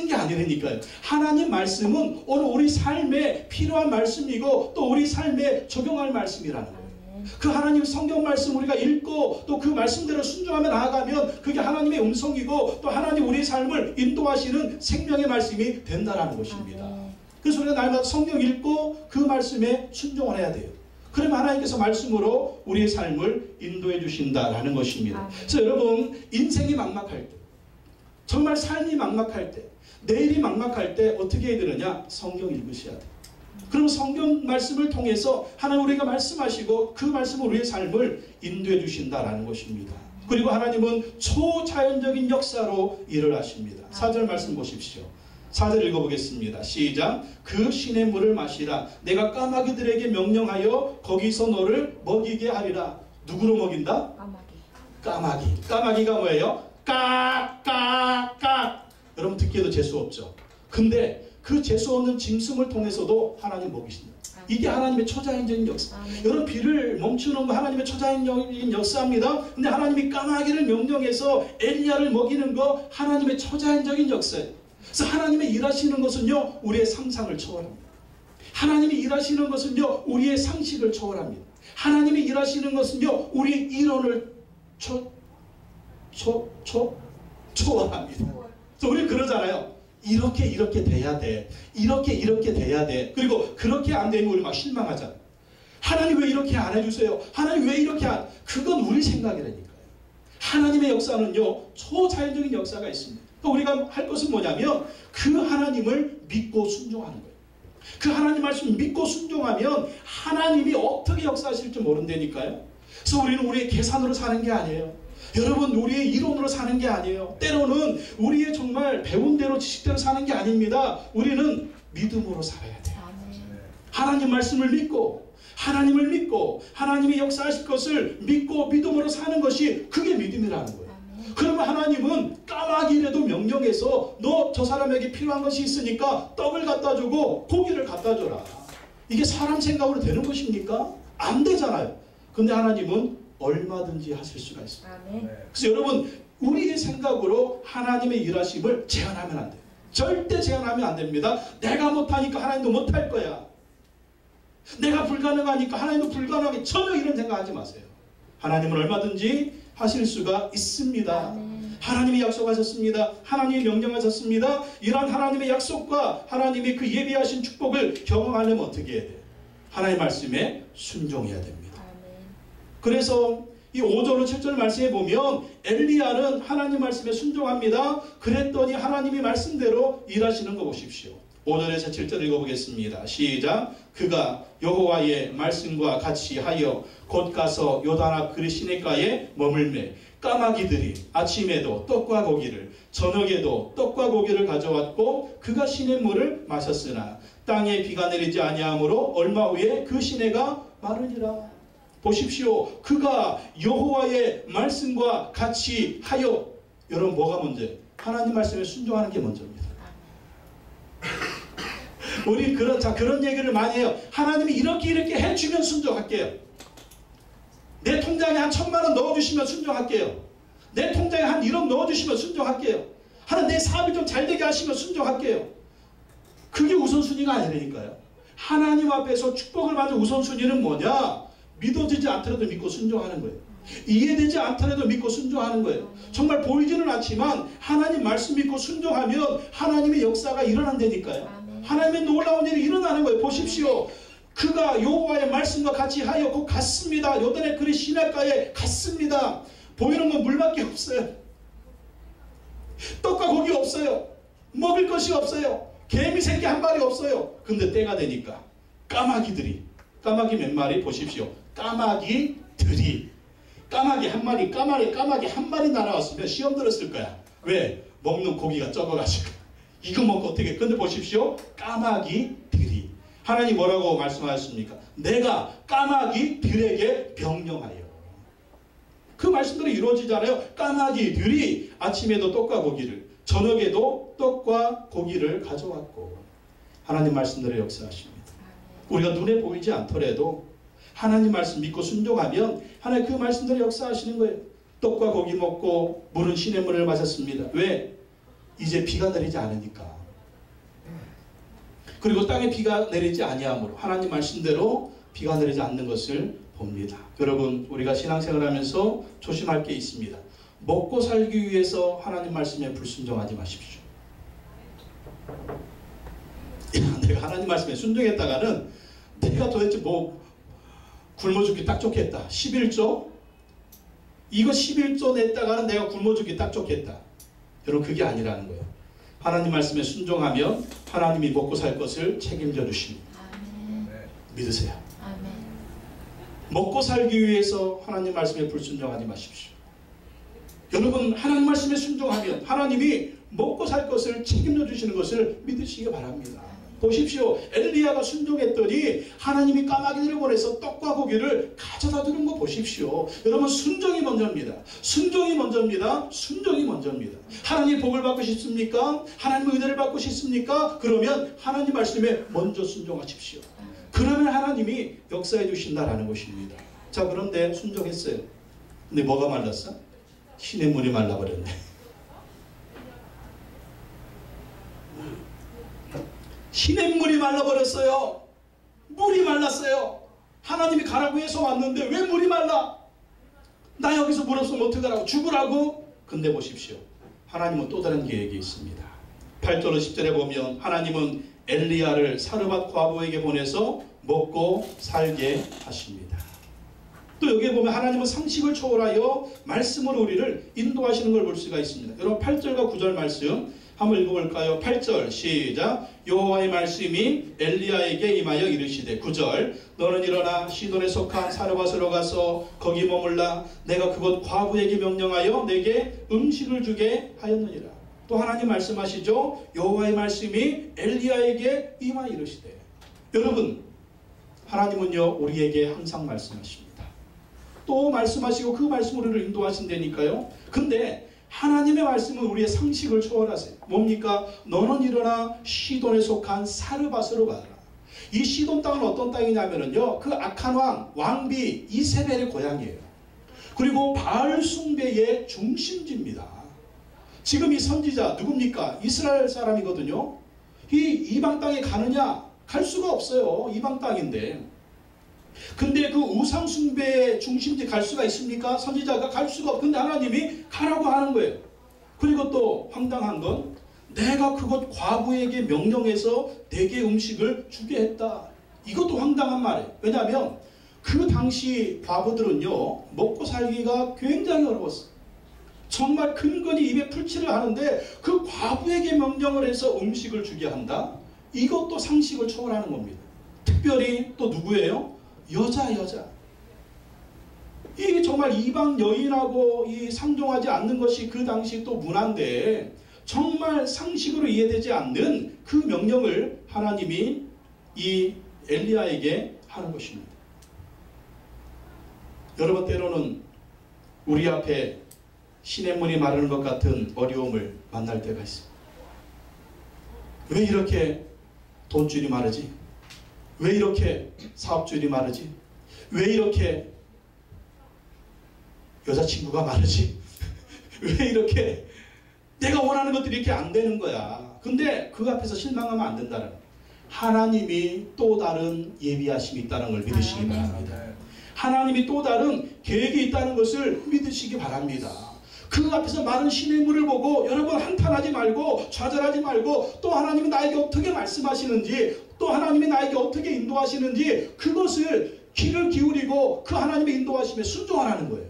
Speaker 1: 게 아니라니까요. 하나님 말씀은 오늘 우리 삶에 필요한 말씀이고 또 우리 삶에 적용할 말씀이라는 거예요. 그 하나님 성경 말씀 우리가 읽고 또 그 말씀대로 순종하며 나아가면 그게 하나님의 음성이고 또 하나님 우리의 삶을 인도하시는 생명의 말씀이 된다라는 것입니다. 그래서 우리가 날마다 성경 읽고 그 말씀에 순종을 해야 돼요. 그러면 하나님께서 말씀으로 우리의 삶을 인도해 주신다라는 것입니다. 그래서 여러분, 인생이 막막할 때, 정말 삶이 막막할 때, 내일이 막막할 때 어떻게 해야 되느냐? 성경 읽으셔야 돼요. 그럼 성경 말씀을 통해서 하나님 우리가 말씀하시고 그 말씀으로 우리의 삶을 인도해 주신다라는 것입니다. 그리고 하나님은 초자연적인 역사로 일을 하십니다. 4절 말씀 보십시오. 4절 읽어보겠습니다. 시작. 그 시냇 물을 마시라. 내가 까마귀들에게 명령하여 거기서 너를 먹이게 하리라. 누구로 먹인다? 까마귀. 까마귀가 뭐예요? 깍깍깍. 여러분 듣기에도 재수 없죠. 근데 그 재수 없는 짐승을 통해서도 하나님 먹이신다. 이게 하나님의 초자연적인 역사. 여러분, 비를 멈추는 거 하나님의 초자연적인 역사입니다. 근데 하나님이 까마귀를 명령해서 엘리야를 먹이는 거 하나님의 초자연적인 역사예요. 그래서 하나님의 일하시는 것은요, 우리의 상상을 초월합니다. 하나님이 일하시는 것은요, 우리의 상식을 초월합니다. 하나님이 일하시는 것은요, 우리의 이론을 초월합니다. 그래서 우리는 그러잖아요. 이렇게 돼야 돼. 이렇게 돼야 돼. 그리고 그렇게 안 되면 우리 막 실망하잖아요. 하나님 왜 이렇게 안 해주세요? 하나님 왜 이렇게 안... 그건 우리 생각이라니까요. 하나님의 역사는요, 초자연적인 역사가 있습니다. 그러니까 우리가 할 것은 뭐냐면 그 하나님을 믿고 순종하는 거예요. 그 하나님 말씀 믿고 순종하면 하나님이 어떻게 역사하실지 모른다니까요. 그래서 우리는 우리의 계산으로 사는 게 아니에요. 여러분, 우리의 이론으로 사는 게 아니에요. 때로는 우리의 정말 배운 대로 지식대로 사는 게 아닙니다. 우리는 믿음으로 살아야 돼요. 하나님 말씀을 믿고 하나님을 믿고 하나님이 역사하실 것을 믿고 믿음으로 사는 것이 그게 믿음이라는 거예요. 그러면 하나님은 까마귀라도 명령해서 너 저 사람에게 필요한 것이 있으니까 떡을 갖다 주고 고기를 갖다 줘라. 이게 사람 생각으로 되는 것입니까? 안 되잖아요. 근데 하나님은 얼마든지 하실 수가 있습니다. 그래서 여러분, 우리의 생각으로 하나님의 일하심을 제한하면 안 돼요. 절대 제한하면 안 됩니다. 내가 못하니까 하나님도 못할 거야. 내가 불가능하니까 하나님도 불가능하게, 전혀 이런 생각하지 마세요. 하나님은 얼마든지 하실 수가 있습니다. 하나님이 약속하셨습니다. 하나님이 명령하셨습니다. 이러한 하나님의 약속과 하나님이 그 예비하신 축복을 경험하려면 어떻게 해야 돼요? 하나님의 말씀에 순종해야 됩니다. 그래서 이 5절로 7절 말씀에 보면 엘리야는 하나님 말씀에 순종합니다. 그랬더니 하나님이 말씀대로 일하시는 거 보십시오. 5절에서 7절 읽어보겠습니다. 시작. 그가 여호와의 말씀과 같이 하여 곧 가서 요단 앞 그리 시냇가에 머물매 까마귀들이 아침에도 떡과 고기를 저녁에도 떡과 고기를 가져왔고 그가 시냇물을 마셨으나 땅에 비가 내리지 아니하므로 얼마 후에 그 시내가 마르니라. 보십시오. 그가 여호와의 말씀과 같이 하여. 여러분, 뭐가 먼저예요? 하나님 말씀에 순종하는 게 먼저입니다. 우리 그런 얘기를 많이 해요. 하나님이 이렇게 해주면 순종할게요. 내 통장에 한 1,000만 원 넣어주시면 순종할게요. 내 통장에 한 1억 넣어주시면 순종할게요. 하나님 내 사업이 좀 잘되게 하시면 순종할게요. 그게 우선순위가 아니라니까요. 하나님 앞에서 축복을 받는 우선순위는 뭐냐? 믿어지지 않더라도 믿고 순종하는 거예요. 이해되지 않더라도 믿고 순종하는 거예요. 정말 보이지는 않지만 하나님 말씀 믿고 순종하면 하나님의 역사가 일어난다니까요. 하나님의 놀라운 일이 일어나는 거예요. 보십시오. 그가 여호와의 말씀과 같이 하여 곧 갔습니다. 요단의 그리 시냇가에 갔습니다. 보이는 건 물밖에 없어요. 떡과 고기 없어요. 먹을 것이 없어요. 개미 새끼 한 마리 없어요. 근데 때가 되니까 까마귀 몇 마리 보십시오. 까마귀 한 마리 날아왔으면 시험 들었을 거야. 왜? 먹는 고기가 적어가지고. 이거 먹고 어떻게. 근데 보십시오. 까마귀들이. 하나님 뭐라고 말씀하셨습니까? 내가 까마귀들에게 명령하여. 그 말씀대로 이루어지잖아요. 까마귀들이 아침에도 떡과 고기를, 저녁에도 떡과 고기를 가져왔고. 하나님 말씀대로 역사하십니다. 우리가 눈에 보이지 않더라도 하나님 말씀 믿고 순종하면 하나님 그 말씀대로 역사하시는 거예요. 떡과 고기 먹고 물은 시냇물을 마셨습니다. 왜? 이제 비가 내리지 않으니까. 그리고 땅에 비가 내리지 아니하므로 하나님 말씀대로 비가 내리지 않는 것을 봅니다. 여러분, 우리가 신앙생활하면서 조심할 게 있습니다. 먹고 살기 위해서 하나님 말씀에 불순종하지 마십시오. 내가 하나님 말씀에 순종했다가는 내가 도대체 뭐 굶어 죽기 딱 좋겠다. 11조? 이거 11조 냈다가는 내가 굶어 죽기 딱 좋겠다. 여러분, 그게 아니라는 거예요. 하나님 말씀에 순종하면 하나님이 먹고 살 것을 책임져 주십니다. 믿으세요.
Speaker 3: 아멘.
Speaker 1: 먹고 살기 위해서 하나님 말씀에 불순종하지 마십시오. 여러분, 하나님 말씀에 순종하면 하나님이 먹고 살 것을 책임져 주시는 것을 믿으시기 바랍니다. 보십시오. 엘리야가 순종했더니 하나님이 까마귀들을 보내서 떡과 고기를 가져다 주는 거 보십시오. 여러분, 순종이 먼저입니다. 순종이 먼저입니다. 순종이 먼저입니다. 하나님 복을 받고 싶습니까? 하나님 은혜를 받고 싶습니까? 그러면 하나님 말씀에 먼저 순종하십시오. 그러면 하나님이 역사해 주신다라는 것입니다. 자, 그런데 순종했어요. 근데 뭐가 말랐어? 시냇물이 말라버렸네. 시냇물이 말라버렸어요. 물이 말랐어요. 하나님이 가라고 해서 왔는데 왜 물이 말라? 나 여기서 물 없으면 어떡하라고? 죽으라고? 근데 보십시오. 하나님은 또 다른 계획이 있습니다. 8절로 10절에 보면 하나님은 엘리야를 사르밧 과부에게 보내서 먹고 살게 하십니다. 또 여기에 보면 하나님은 상식을 초월하여 말씀으로 우리를 인도하시는 걸 볼 수가 있습니다. 여러분, 8절과 9절 말씀 한번 읽어볼까요? 8절 시작. 여호와의 말씀이 엘리야에게 임하여 이르시되 9절 너는 일어나 시돈에 속한 사르밧으로 가서 거기 머물라. 내가 그곳 과부에게 명령하여 내게 음식을 주게 하였느니라. 또 하나님 말씀하시죠. 여호와의 말씀이 엘리야에게 임하여 이르시되. 여러분, 하나님은요 우리에게 항상 말씀하십니다. 또 말씀하시고 그 말씀으로 우리를 인도하신다니까요. 근데 하나님의 말씀은 우리의 상식을 초월하세요. 뭡니까? 너는 일어나 시돈에 속한 사르밧으로 가라. 이 시돈 땅은 어떤 땅이냐면요, 그 악한 왕비 이세벨의 고향이에요. 그리고 바알 숭배의 중심지입니다. 지금 이 선지자 누굽니까? 이스라엘 사람이거든요. 이 이방 땅에 가느냐? 갈 수가 없어요. 이방 땅인데. 근데 그 우상 숭배의 중심지 갈 수가 있습니까? 선지자가 갈 수가 없고, 근데 하나님이 가라고 하는 거예요. 그리고 또 황당한 건 내가 그곳 과부에게 명령해서 내게 음식을 주게 했다. 이것도 황당한 말이에요. 왜냐하면 그 당시 과부들은요 먹고 살기가 굉장히 어려웠어요. 정말 근근히 입에 풀칠을 하는데 그 과부에게 명령을 해서 음식을 주게 한다? 이것도 상식을 초월하는 겁니다. 특별히 또 누구예요? 여자. 이 정말 이방 여인하고 이 상종하지 않는 것이 그 당시 또 문화인데 정말 상식으로 이해되지 않는 그 명령을 하나님이 이 엘리야에게 하는 것입니다. 여러분, 때로는 우리 앞에 시냇물이 마르는 것 같은 어려움을 만날 때가 있습니다. 왜 이렇게 돈줄이 마르지? 왜 이렇게 사업줄이 마르지? 왜 이렇게 여자친구가 마르지? 왜 이렇게 내가 원하는 것들이 이렇게 안 되는 거야? 근데 그 앞에서 실망하면 안 된다는 거예요. 하나님이 또 다른 예비하심이 있다는 걸 믿으시기 바랍니다. 하나님이 또 다른 계획이 있다는 것을 믿으시기 바랍니다. 그 앞에서 많은 시냇물을 보고 여러분 한탄하지 말고 좌절하지 말고 또 하나님이 나에게 어떻게 말씀하시는지 또 하나님이 나에게 어떻게 인도하시는지 그것을 귀를 기울이고 그 하나님의 인도하심에 순종하라는 거예요.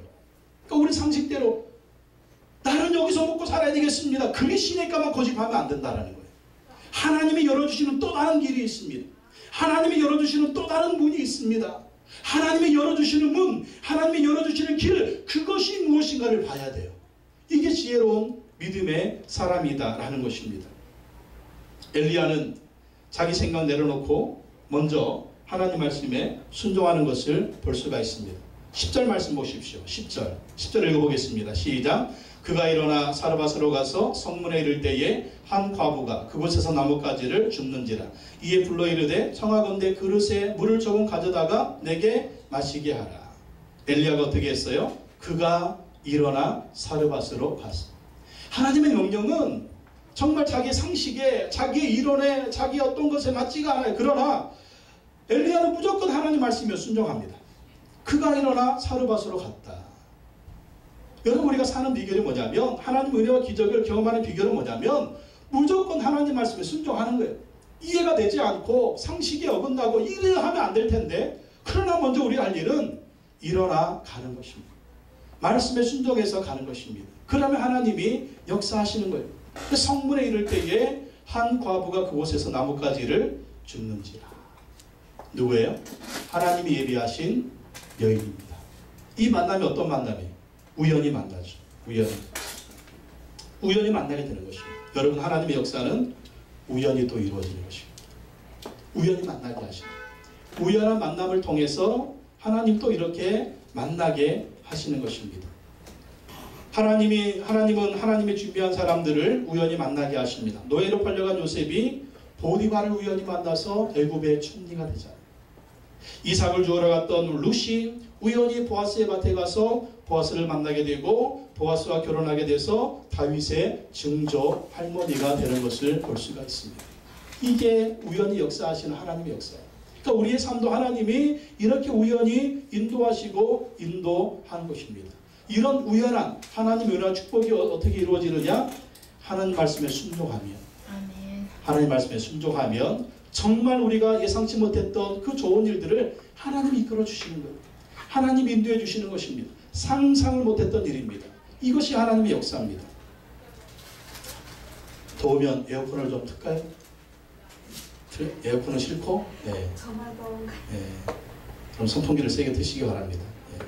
Speaker 1: 그러니까 우리 상식대로 나는 여기서 먹고 살아야 되겠습니다. 그게 시냇가만 고집하면 안 된다는 거예요. 하나님이 열어주시는 또 다른 길이 있습니다. 하나님이 열어주시는 또 다른 문이 있습니다. 하나님이 열어주시는 문, 하나님이 열어주시는 길, 그것이 무엇인가를 봐야 돼요. 이게 지혜로운 믿음의 사람이다 라는 것입니다. 엘리야는 자기 생각 내려놓고 먼저 하나님 말씀에 순종하는 것을 볼 수가 있습니다. 10절 말씀 보십시오. 10절 읽어보겠습니다. 시작. 그가 일어나 사르밧으로 가서 성문에 이를 때에 한 과부가 그곳에서 나뭇가지를 줍는지라. 이에 불러 이르되 청하건대 그릇에 물을 조금 가져다가 내게 마시게 하라. 엘리야가 어떻게 했어요? 그가 일어나 사르밧으로 갔어. 하나님의 명령은 정말 자기 상식에, 자기 이론에, 자기 어떤 것에 맞지가 않아요. 그러나 엘리야는 무조건 하나님 말씀에 순종합니다. 그가 일어나 사르밧으로 갔다. 여러분, 우리가 사는 비결이 뭐냐면, 하나님 은혜와 기적을 경험하는 비결은 뭐냐면 무조건 하나님 말씀에 순종하는 거예요. 이해가 되지 않고 상식에 어긋나고 이래야 하면 안 될 텐데, 그러나 먼저 우리가 할 일은 일어나 가는 것입니다. 말씀에 순종해서 가는 것입니다. 그러면 하나님이 역사하시는 거예요. 성문에 이를 때에 한 과부가 그곳에서 나뭇가지를 줍는지라. 누구예요? 하나님이 예비하신 여인입니다. 이 만남이 어떤 만남이에요? 우연히 만나죠. 우연히 만나게 되는 것입니다. 여러분, 하나님의 역사는 우연히 또 이루어지는 것입니다. 우연히 만나게 하십니다. 우연한 만남을 통해서 하나님 또 이렇게 만나게 하시는 것입니다. 하나님은 하나님이 준비한 사람들을 우연히 만나게 하십니다. 노예로 팔려간 요셉이 보디발을 우연히 만나서 애굽의 총리가 되잖아요. 이삭을 주우러 갔던 룻이 우연히 보아스의 밭에 가서 보아스를 만나게 되고 보아스와 결혼하게 돼서 다윗의 증조 할머니가 되는 것을 볼 수가 있습니다. 이게 우연히 역사하시는 하나님의 역사예요. 그러니까 우리의 삶도 하나님이 이렇게 우연히 인도하시고 인도하는 것입니다. 이런 우연한 하나님의 은혜와 축복이 어떻게 이루어지느냐? 하나님 말씀에 순종하면, 하나님 말씀에 순종하면 정말 우리가 예상치 못했던 그 좋은 일들을 하나님이 이끌어 주시는 거예요. 하나님이 인도해 주시는 것입니다. 상상을 못했던 일입니다. 이것이 하나님의 역사입니다. 더우면 에어컨을 좀 틀까요? 에어컨은 싫고? 네.
Speaker 5: 정말 더운가요?
Speaker 1: 네. 그럼 선풍기를 세게 트시기 바랍니다. 네.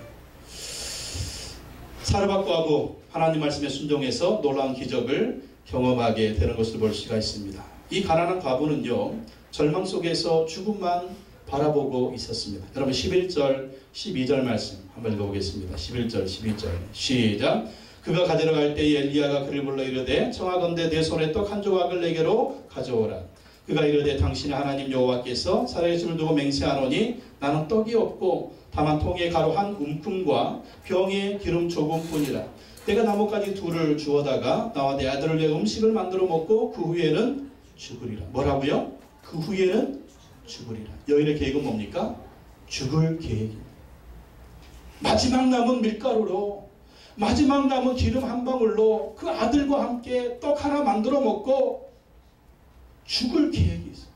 Speaker 1: 사르밧과하고 하나님 말씀에 순종해서 놀라운 기적을 경험하게 되는 것을 볼 수가 있습니다. 이 가난한 과부는요, 절망 속에서 죽음만 바라보고 있었습니다. 여러분 11절, 12절 말씀 한번 읽어보겠습니다. 11절, 12절 시작. 그가 가지러 갈 때에 엘리야가 그를 불러 이르되 청하건대 내 손에 떡 한 조각을 내게로 가져오라. 그가 이르되 당신의 하나님 여호와께서 살아계심을 두고 맹세하노니 나는 떡이 없고 다만 통에 가루 한 움큼과 병에 기름 조금뿐이라. 내가 나뭇가지 둘을 주워다가 나와 내 아들을 위해 음식을 만들어 먹고 그 후에는 죽으리라. 뭐라고요? 그 후에는 죽으리라. 여인의 계획은 뭡니까? 죽을 계획입니다. 마지막 남은 밀가루로, 마지막 남은 기름 한 방울로 그 아들과 함께 떡 하나 만들어 먹고 죽을 계획이 있어요.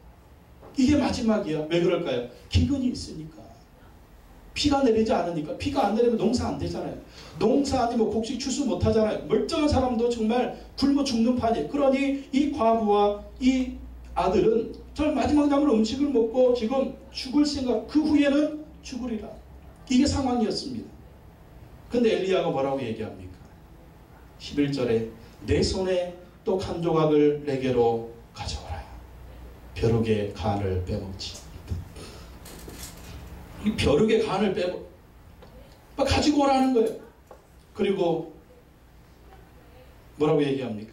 Speaker 1: 이게 마지막이야. 왜 그럴까요? 기근이 있으니까. 피가 내리지 않으니까. 피가 안 내리면 농사 안 되잖아요. 농사 아니면 곡식 추수 못 하잖아요. 멀쩡한 사람도 정말 굶어 죽는 판이에요. 그러니 이 과부와 이 아들은 저 마지막 남은 음식을 먹고 지금 죽을 생각, 그 후에는 죽으리라. 이게 상황이었습니다. 근데 엘리야가 뭐라고 얘기합니까? 11절에 내 손에 떡 한 조각을 내게로 가져오라. 벼룩의 간을 빼먹지. 이 벼룩의 간을 가지고 오라는 거예요. 그리고 뭐라고 얘기합니까?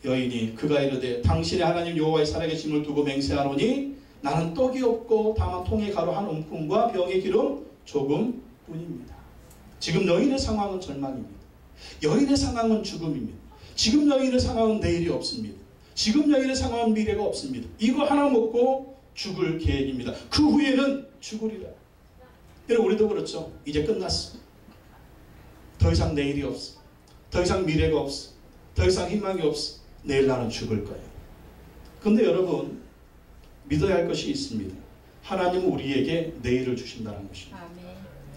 Speaker 1: 여인이 그가 이르되 당신의 하나님 여호와의 살아계심을 두고 맹세하노니 나는 떡이 없고 다만 통에 가루 한 움큼과 병에 기름 조금 뿐입니다. 지금 여인의 상황은 절망입니다. 여인의 상황은 죽음입니다. 지금 여인의 상황은 내일이 없습니다. 지금 여인의 상황은 미래가 없습니다. 이거 하나 먹고 죽을 계획입니다. 그 후에는 죽으리라. 여러분 우리도 그렇죠. 이제 끝났어. 더 이상 내일이 없어. 더 이상 미래가 없어. 더 이상 희망이 없어. 내일 나는 죽을 거예요. 그런데 여러분 믿어야 할 것이 있습니다. 하나님은 우리에게 내일을 주신다는 것입니다.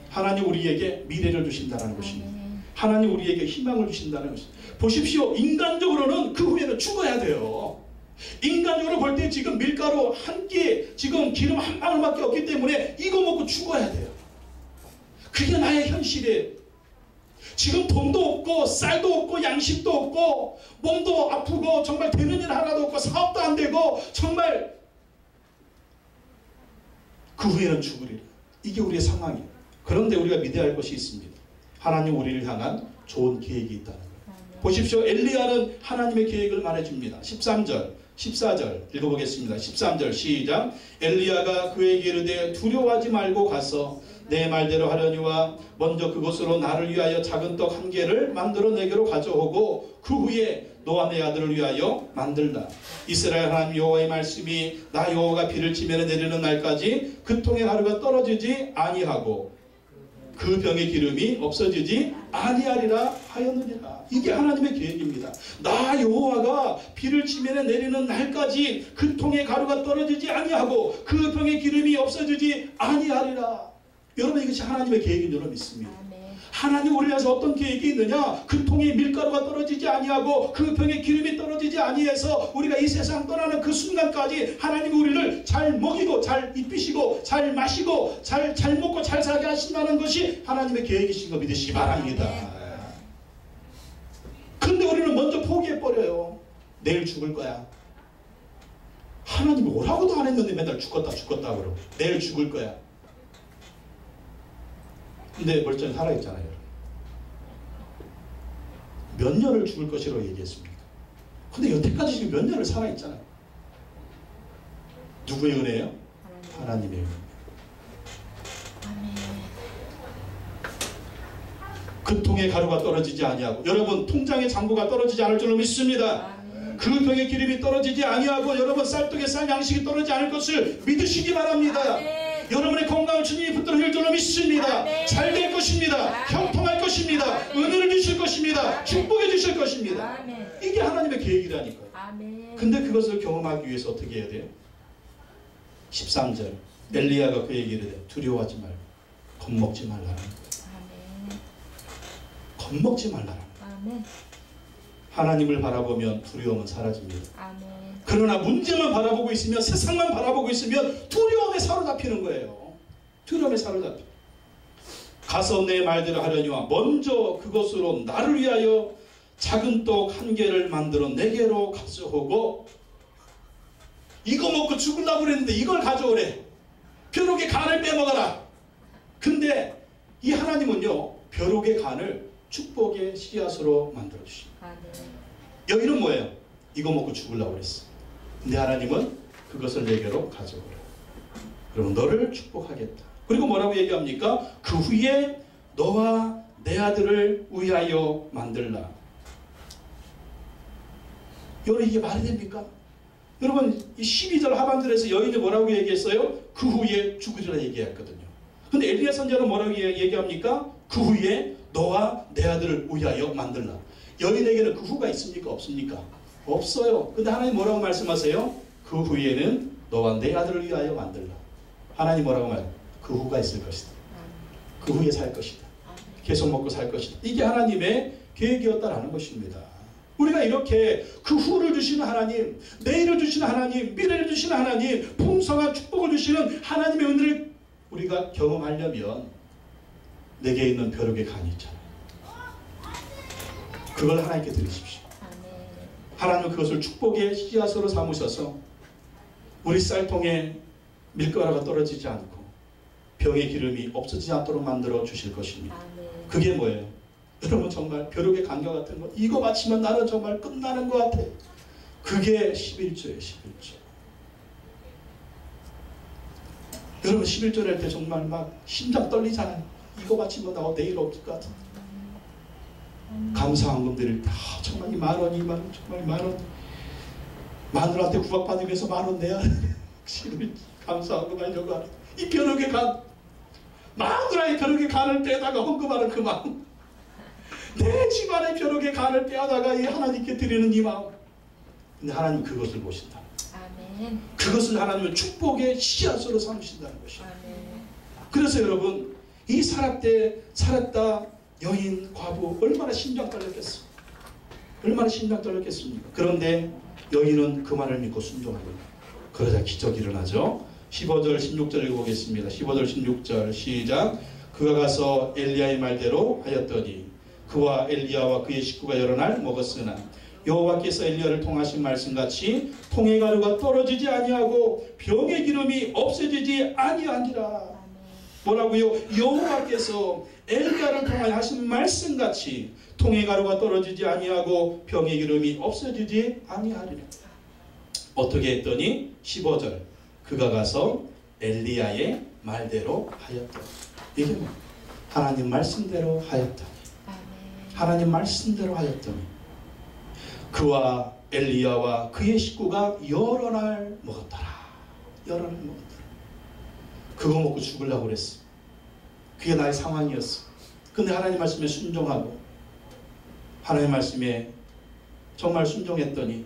Speaker 1: 하나님 우리에게 미래를 주신다는 것입니다. 하나님 우리에게 희망을 주신다는 것입니다. 보십시오. 인간적으로는 그 후에는 죽어야 돼요. 인간적으로 볼 때 지금 밀가루 한 끼, 지금 기름 한 방울밖에 없기 때문에 이거 먹고 죽어야 돼요. 그게 나의 현실이에요. 지금 돈도 없고 쌀도 없고 양식도 없고 몸도 아프고 정말 되는 일 하나도 없고 사업도 안 되고 정말 그 후에는 죽으리라. 이게 우리의 상황이에요. 그런데 우리가 믿어야 할 것이 있습니다. 하나님 우리를 향한 좋은 계획이 있다는 거예요. 보십시오. 엘리야는 하나님의 계획을 말해줍니다. 13절, 14절 읽어보겠습니다. 13절 시작. 엘리야가 그에게 이르되 두려워하지 말고 가서 내 말대로 하려니와 먼저 그곳으로 나를 위하여 작은 떡 한 개를 만들어 내게로 가져오고 그 후에 너와 내 아들을 위하여 만들라. 이스라엘 하나님 여호와의 말씀이 나 여호와가 비를 치면 내리는 날까지 그 통에 가루가 떨어지지 아니하고 그 병의 기름이 없어지지 아니하리라 하였느니라. 이게 하나님의 계획입니다. 나 여호와가 비를 치면 내리는 날까지 그 통에 가루가 떨어지지 아니하고 그 병의 기름이 없어지지 아니하리라. 여러분 이것이 하나님의 계획인 줄 믿습니다. 하나님 우리를 위해서 어떤 계획이 있느냐? 그 통에 밀가루가 떨어지지 아니하고 그 병에 기름이 떨어지지 아니해서 우리가 이 세상 떠나는 그 순간까지 하나님이 우리를 잘 먹이고 잘 입히시고 잘 마시고 잘 먹고 잘 살게 하신다는 것이 하나님의 계획이신 거 믿으시기 바랍니다. 근데 우리는 먼저 포기해버려요. 내일 죽을 거야. 하나님이 오라고도 안 했는데 맨날 죽겠다 그러고 내일 죽을 거야. 근데 멀쩡히 살아있잖아요. 몇 년을 죽을 것이라고 얘기했습니까? 근데 여태까지 지금 몇 년을 살아있잖아요. 누구의 은혜예요? 하나님의 은혜. 그 통에 가루가 떨어지지 아니하고, 여러분 통장에 잔고가 떨어지지 않을 줄로 믿습니다. 그 병에 기름이 떨어지지 아니하고, 여러분 쌀떡에 쌀 양식이 떨어지지 않을 것을 믿으시기 바랍니다. 여러분의 건강을 주님이 붙들어 줄 줄로 믿습니다. 잘 될 것입니다. 형통할 것입니다. 은혜를 주실 것입니다. 축복해 주실 것입니다. 이게 하나님의 계획이라니까요. 근데 그것을 경험하기 위해서 어떻게 해야 돼요? 13절 엘리야가 그 얘기를 해요. 두려워하지 말고 겁먹지 말라는 거예요. 겁먹지 말라는 거예요. 하나님을 바라보면 두려움은 사라집니다. 그러나 문제만 바라보고 있으면, 세상만 바라보고 있으면 두려움에 사로잡히는 거예요. 두려움에 사로잡혀. 가서 내 말대로 하려니와 먼저 그것으로 나를 위하여 작은 떡 한 개를 만들어 내게로 가져오고, 이거 먹고 죽으려고 그랬는데 이걸 가져오래. 벼룩의 간을 빼먹어라. 근데 이 하나님은요, 벼룩의 간을 축복의 씨앗으로 만들어 주십니다. 여인은 뭐예요? 이거 먹고 죽으려고 그랬어. 근데 하나님은 그것을 내게로 가져오라. 그럼 너를 축복하겠다. 그리고 뭐라고 얘기합니까? 그 후에 너와 내 아들을 위하여 만들라. 여러분, 이게 말이 됩니까? 여러분, 이 12절 하반절에서 여인이 뭐라고 얘기했어요? 그 후에 죽으리라 얘기했거든요. 근데 엘리야 선지자는 뭐라고 얘기합니까? 그 후에 너와 내 아들을 위하여 만들라. 여인에게는 그 후가 있습니까? 없습니까? 없어요. 근데 하나님 뭐라고 말씀하세요? 그 후에는 너와 내 아들을 위하여 만들라. 하나님 뭐라고 말해요? 그 후가 있을 것이다. 그 후에 살 것이다. 계속 먹고 살 것이다. 이게 하나님의 계획이었다라는 것입니다. 우리가 이렇게 그 후를 주시는 하나님, 내일을 주시는 하나님, 미래를 주시는 하나님, 풍성한 축복을 주시는 하나님의 은혜를 우리가 경험하려면 내게 있는 벼룩의 간이 있잖아요. 그걸 하나님께 드리십시오. 하나님은 그것을 축복의 씨앗으로 삼으셔서 우리 쌀통에 밀가루가 떨어지지 않고 병의 기름이 없어지지 않도록 만들어 주실 것입니다. 그게 뭐예요? 여러분, 정말 벼룩의 간과 같은 거, 이거 바치면 나는 정말 끝나는 것 같아. 그게 11조예요. 11조. 여러분, 11조 할 때 정말 막 심장 떨리잖아요. 이거 바치면 나 내일 없을 것 같아. 감사한금 드릴 때 정말 이 10,000원, 20,000원, 정말 10,000원, 마누라한테 구박받기 위해서 10,000원 내야 감사한금 하려고 하는 이 벼룩의 간, 마누라의 벼룩의 간을 빼다가 헌금하는 그 마음, 내 집안의 벼룩의 간을 빼다가 이 하나님께 드리는 이 마음. 근데 하나님 그것을 보신다.
Speaker 3: 아멘.
Speaker 1: 그것을 하나님은 축복의 씨앗으로 삼으신다는 것이에요. 그래서 여러분, 이 살았다 여인, 과부, 얼마나 심장 떨렸겠어. 얼마나 심장 떨렸겠습니까? 그런데 여인은 그 말을 믿고 순종합니다. 그러자 기적이 일어나죠. 15절 16절 읽어보겠습니다. 15절 16절 시작. 그가 가서 엘리야의 말대로 하였더니 그와 엘리야와 그의 식구가 여러 날 먹었으나 여호와께서 엘리야를 통하신 말씀같이 통의 가루가 떨어지지 아니하고 병의 기름이 없어지지 아니하니라. 뭐라고요? 여호와께서 엘리야를 통하여 하신 말씀같이 통의 가루가 떨어지지 아니하고 병의 기름이 없어지지 아니하리라. 어떻게 했더니 15절 그가 가서 엘리야의 말대로 하였다. 이게 뭐? 하나님 말씀대로 하였다. 하나님 말씀대로 하였더니 그와 엘리야와 그의 식구가 여러 날 먹었더라. 여러 날 먹었더라. 그거 먹고 죽으려고 그랬어. 그게 나의 상황이었어. 근데 하나님 말씀에 순종하고 하나님 말씀에 정말 순종했더니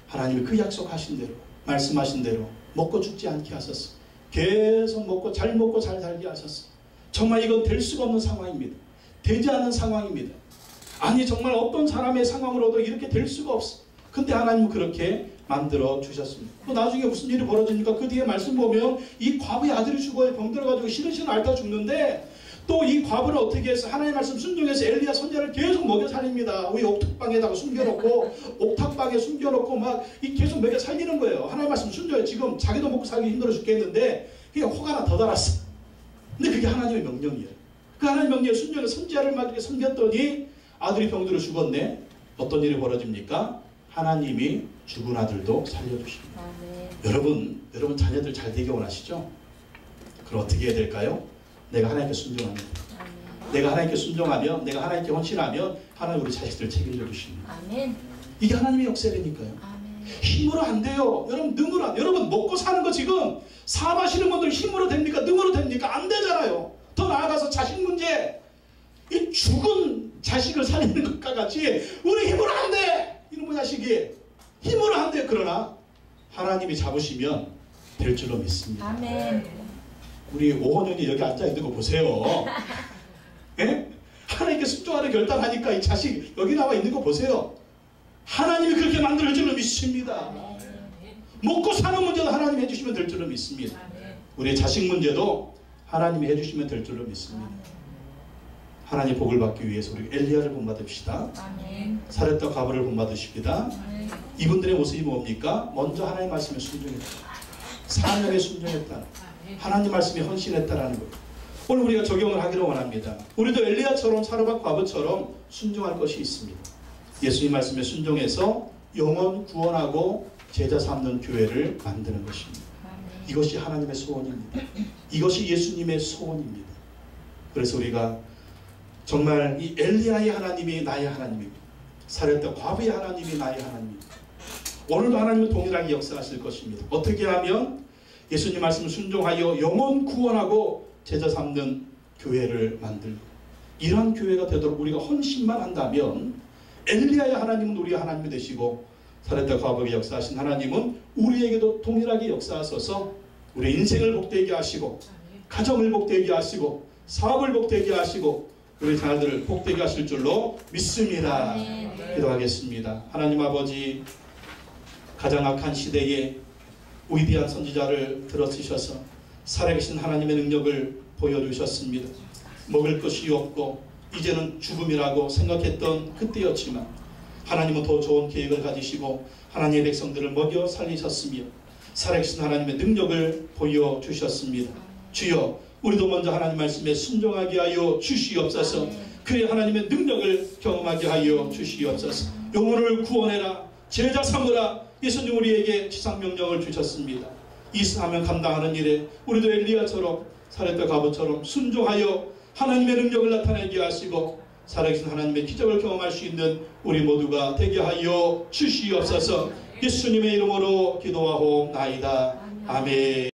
Speaker 1: 하나님이 그 약속하신 대로, 말씀하신 대로 먹고 죽지 않게 하셨어. 계속 먹고 잘 살게 하셨어. 정말 이건 될 수가 없는 상황입니다. 되지 않는 상황입니다. 아니 정말 어떤 사람의 상황으로도 이렇게 될 수가 없어. 근데 하나님은 그렇게 만들어 주셨습니다. 또 나중에 무슨 일이 벌어지니까 그 뒤에 말씀 보면 이 과부의 아들이 죽어요. 병들어가지고 시름시름 앓다 죽는데 또 이 과부를 어떻게 해서 하나님의 말씀 순종해서 엘리야 손자를 계속 먹여 살립니다. 우리 옥탑방에다가 숨겨놓고 옥탑방에 숨겨놓고 막 계속 먹여 살리는 거예요. 하나님의 말씀 순종해. 지금 자기도 먹고 살기 힘들어 죽겠는데 그냥 혹 하나 더 달았어. 근데 그게 하나님의 명령이에요. 그 하나님의 명령에 순종해서 선지자를 막 이렇게 섬겼더니 아들이 병들어 죽었네. 어떤 일이 벌어집니까? 하나님이 죽은 아들도 살려주십니다. 여러분 자녀들 잘 되기 원하시죠? 그럼 어떻게 해야 될까요? 내가 하나님께 순종합니다. 내가 하나님께 순종하면, 내가 하나님께 헌신하면 하나님 우리 자식들 책임져 주십니다. 이게 하나님의 역사라니까요. 힘으로 안 돼요. 여러분 능으로 안 돼요. 여러분 먹고 사는 거 지금 사업하시는 분들 힘으로 됩니까? 능으로 됩니까? 안 되잖아요. 더 나아가서 자식 문제, 이 죽은 자식을 살리는 것과 같이 우리 힘으로 안 돼. 이놈의 자식이 힘으로 안 돼. 그러나 하나님이 잡으시면 될 줄로 믿습니다.
Speaker 3: 아멘.
Speaker 1: 우리 오호년이 여기 앉아있는 거 보세요. 예? 하나님께 순종하는 결단하니까 이 자식 여기 나와 있는 거 보세요. 하나님이 그렇게 만들 줄로 믿습니다. 먹고 사는 문제도 하나님이 해주시면 될 줄로 믿습니다. 우리의 자식 문제도 하나님이 해주시면 될 줄로 믿습니다. 하나님 복을 받기 위해서 우리 엘리야를 본받읍시다. 사렙과 과부를 본받으십니다. 이분들의 모습이 뭡니까? 먼저 하나님 말씀에 순종했다. 사명에 순종했다. 하나님 말씀에 헌신했다라는 것. 오늘 우리가 적용을 하기를 원합니다. 우리도 엘리야처럼 사렙과 과부처럼 순종할 것이 있습니다. 예수님 말씀에 순종해서 영혼 구원하고 제자 삼는 교회를 만드는 것입니다. 이것이 하나님의 소원입니다. 이것이 예수님의 소원입니다. 그래서 우리가 정말 이 엘리야의 하나님이 나의 하나님이고 사렙과 과부의 하나님이 나의 하나님입니다. 오늘도 하나님은 동일하게 역사하실 것입니다. 어떻게 하면 예수님 말씀을 순종하여 영혼 구원하고 제자 삼는 교회를 만들고 이러한 교회가 되도록 우리가 헌신만 한다면 엘리야의 하나님은 우리의 하나님이 되시고 사렙과 과부의 역사하신 하나님은 우리에게도 동일하게 역사하셔서 우리의 인생을 복되게 하시고 가정을 복되게 하시고 사업을 복되게 하시고 우리 자녀들을 복되게 하실 줄로 믿습니다. 기도하겠습니다. 하나님 아버지, 가장 악한 시대에 위대한 선지자를 들어쓰셔서 살아계신 하나님의 능력을 보여주셨습니다. 먹을 것이 없고 이제는 죽음이라고 생각했던 그때였지만 하나님은 더 좋은 계획을 가지시고 하나님의 백성들을 먹여 살리셨으며 살아계신 하나님의 능력을 보여주셨습니다. 주여, 우리도 먼저 하나님 말씀에 순종하게 하여 주시옵소서. 그의 하나님의 능력을 경험하게 하여 주시옵소서. 영혼을 구원해라, 제자 삼으라. 예수님 우리에게 지상명령을 주셨습니다. 이 사명 감당하는 일에 우리도 엘리야처럼 사렙과 과부처럼 순종하여 하나님의 능력을 나타내게 하시고 살아계신 하나님의 기적을 경험할 수 있는 우리 모두가 되게 하여 주시옵소서. 예수님의 이름으로 기도하옵나이다. 아멘.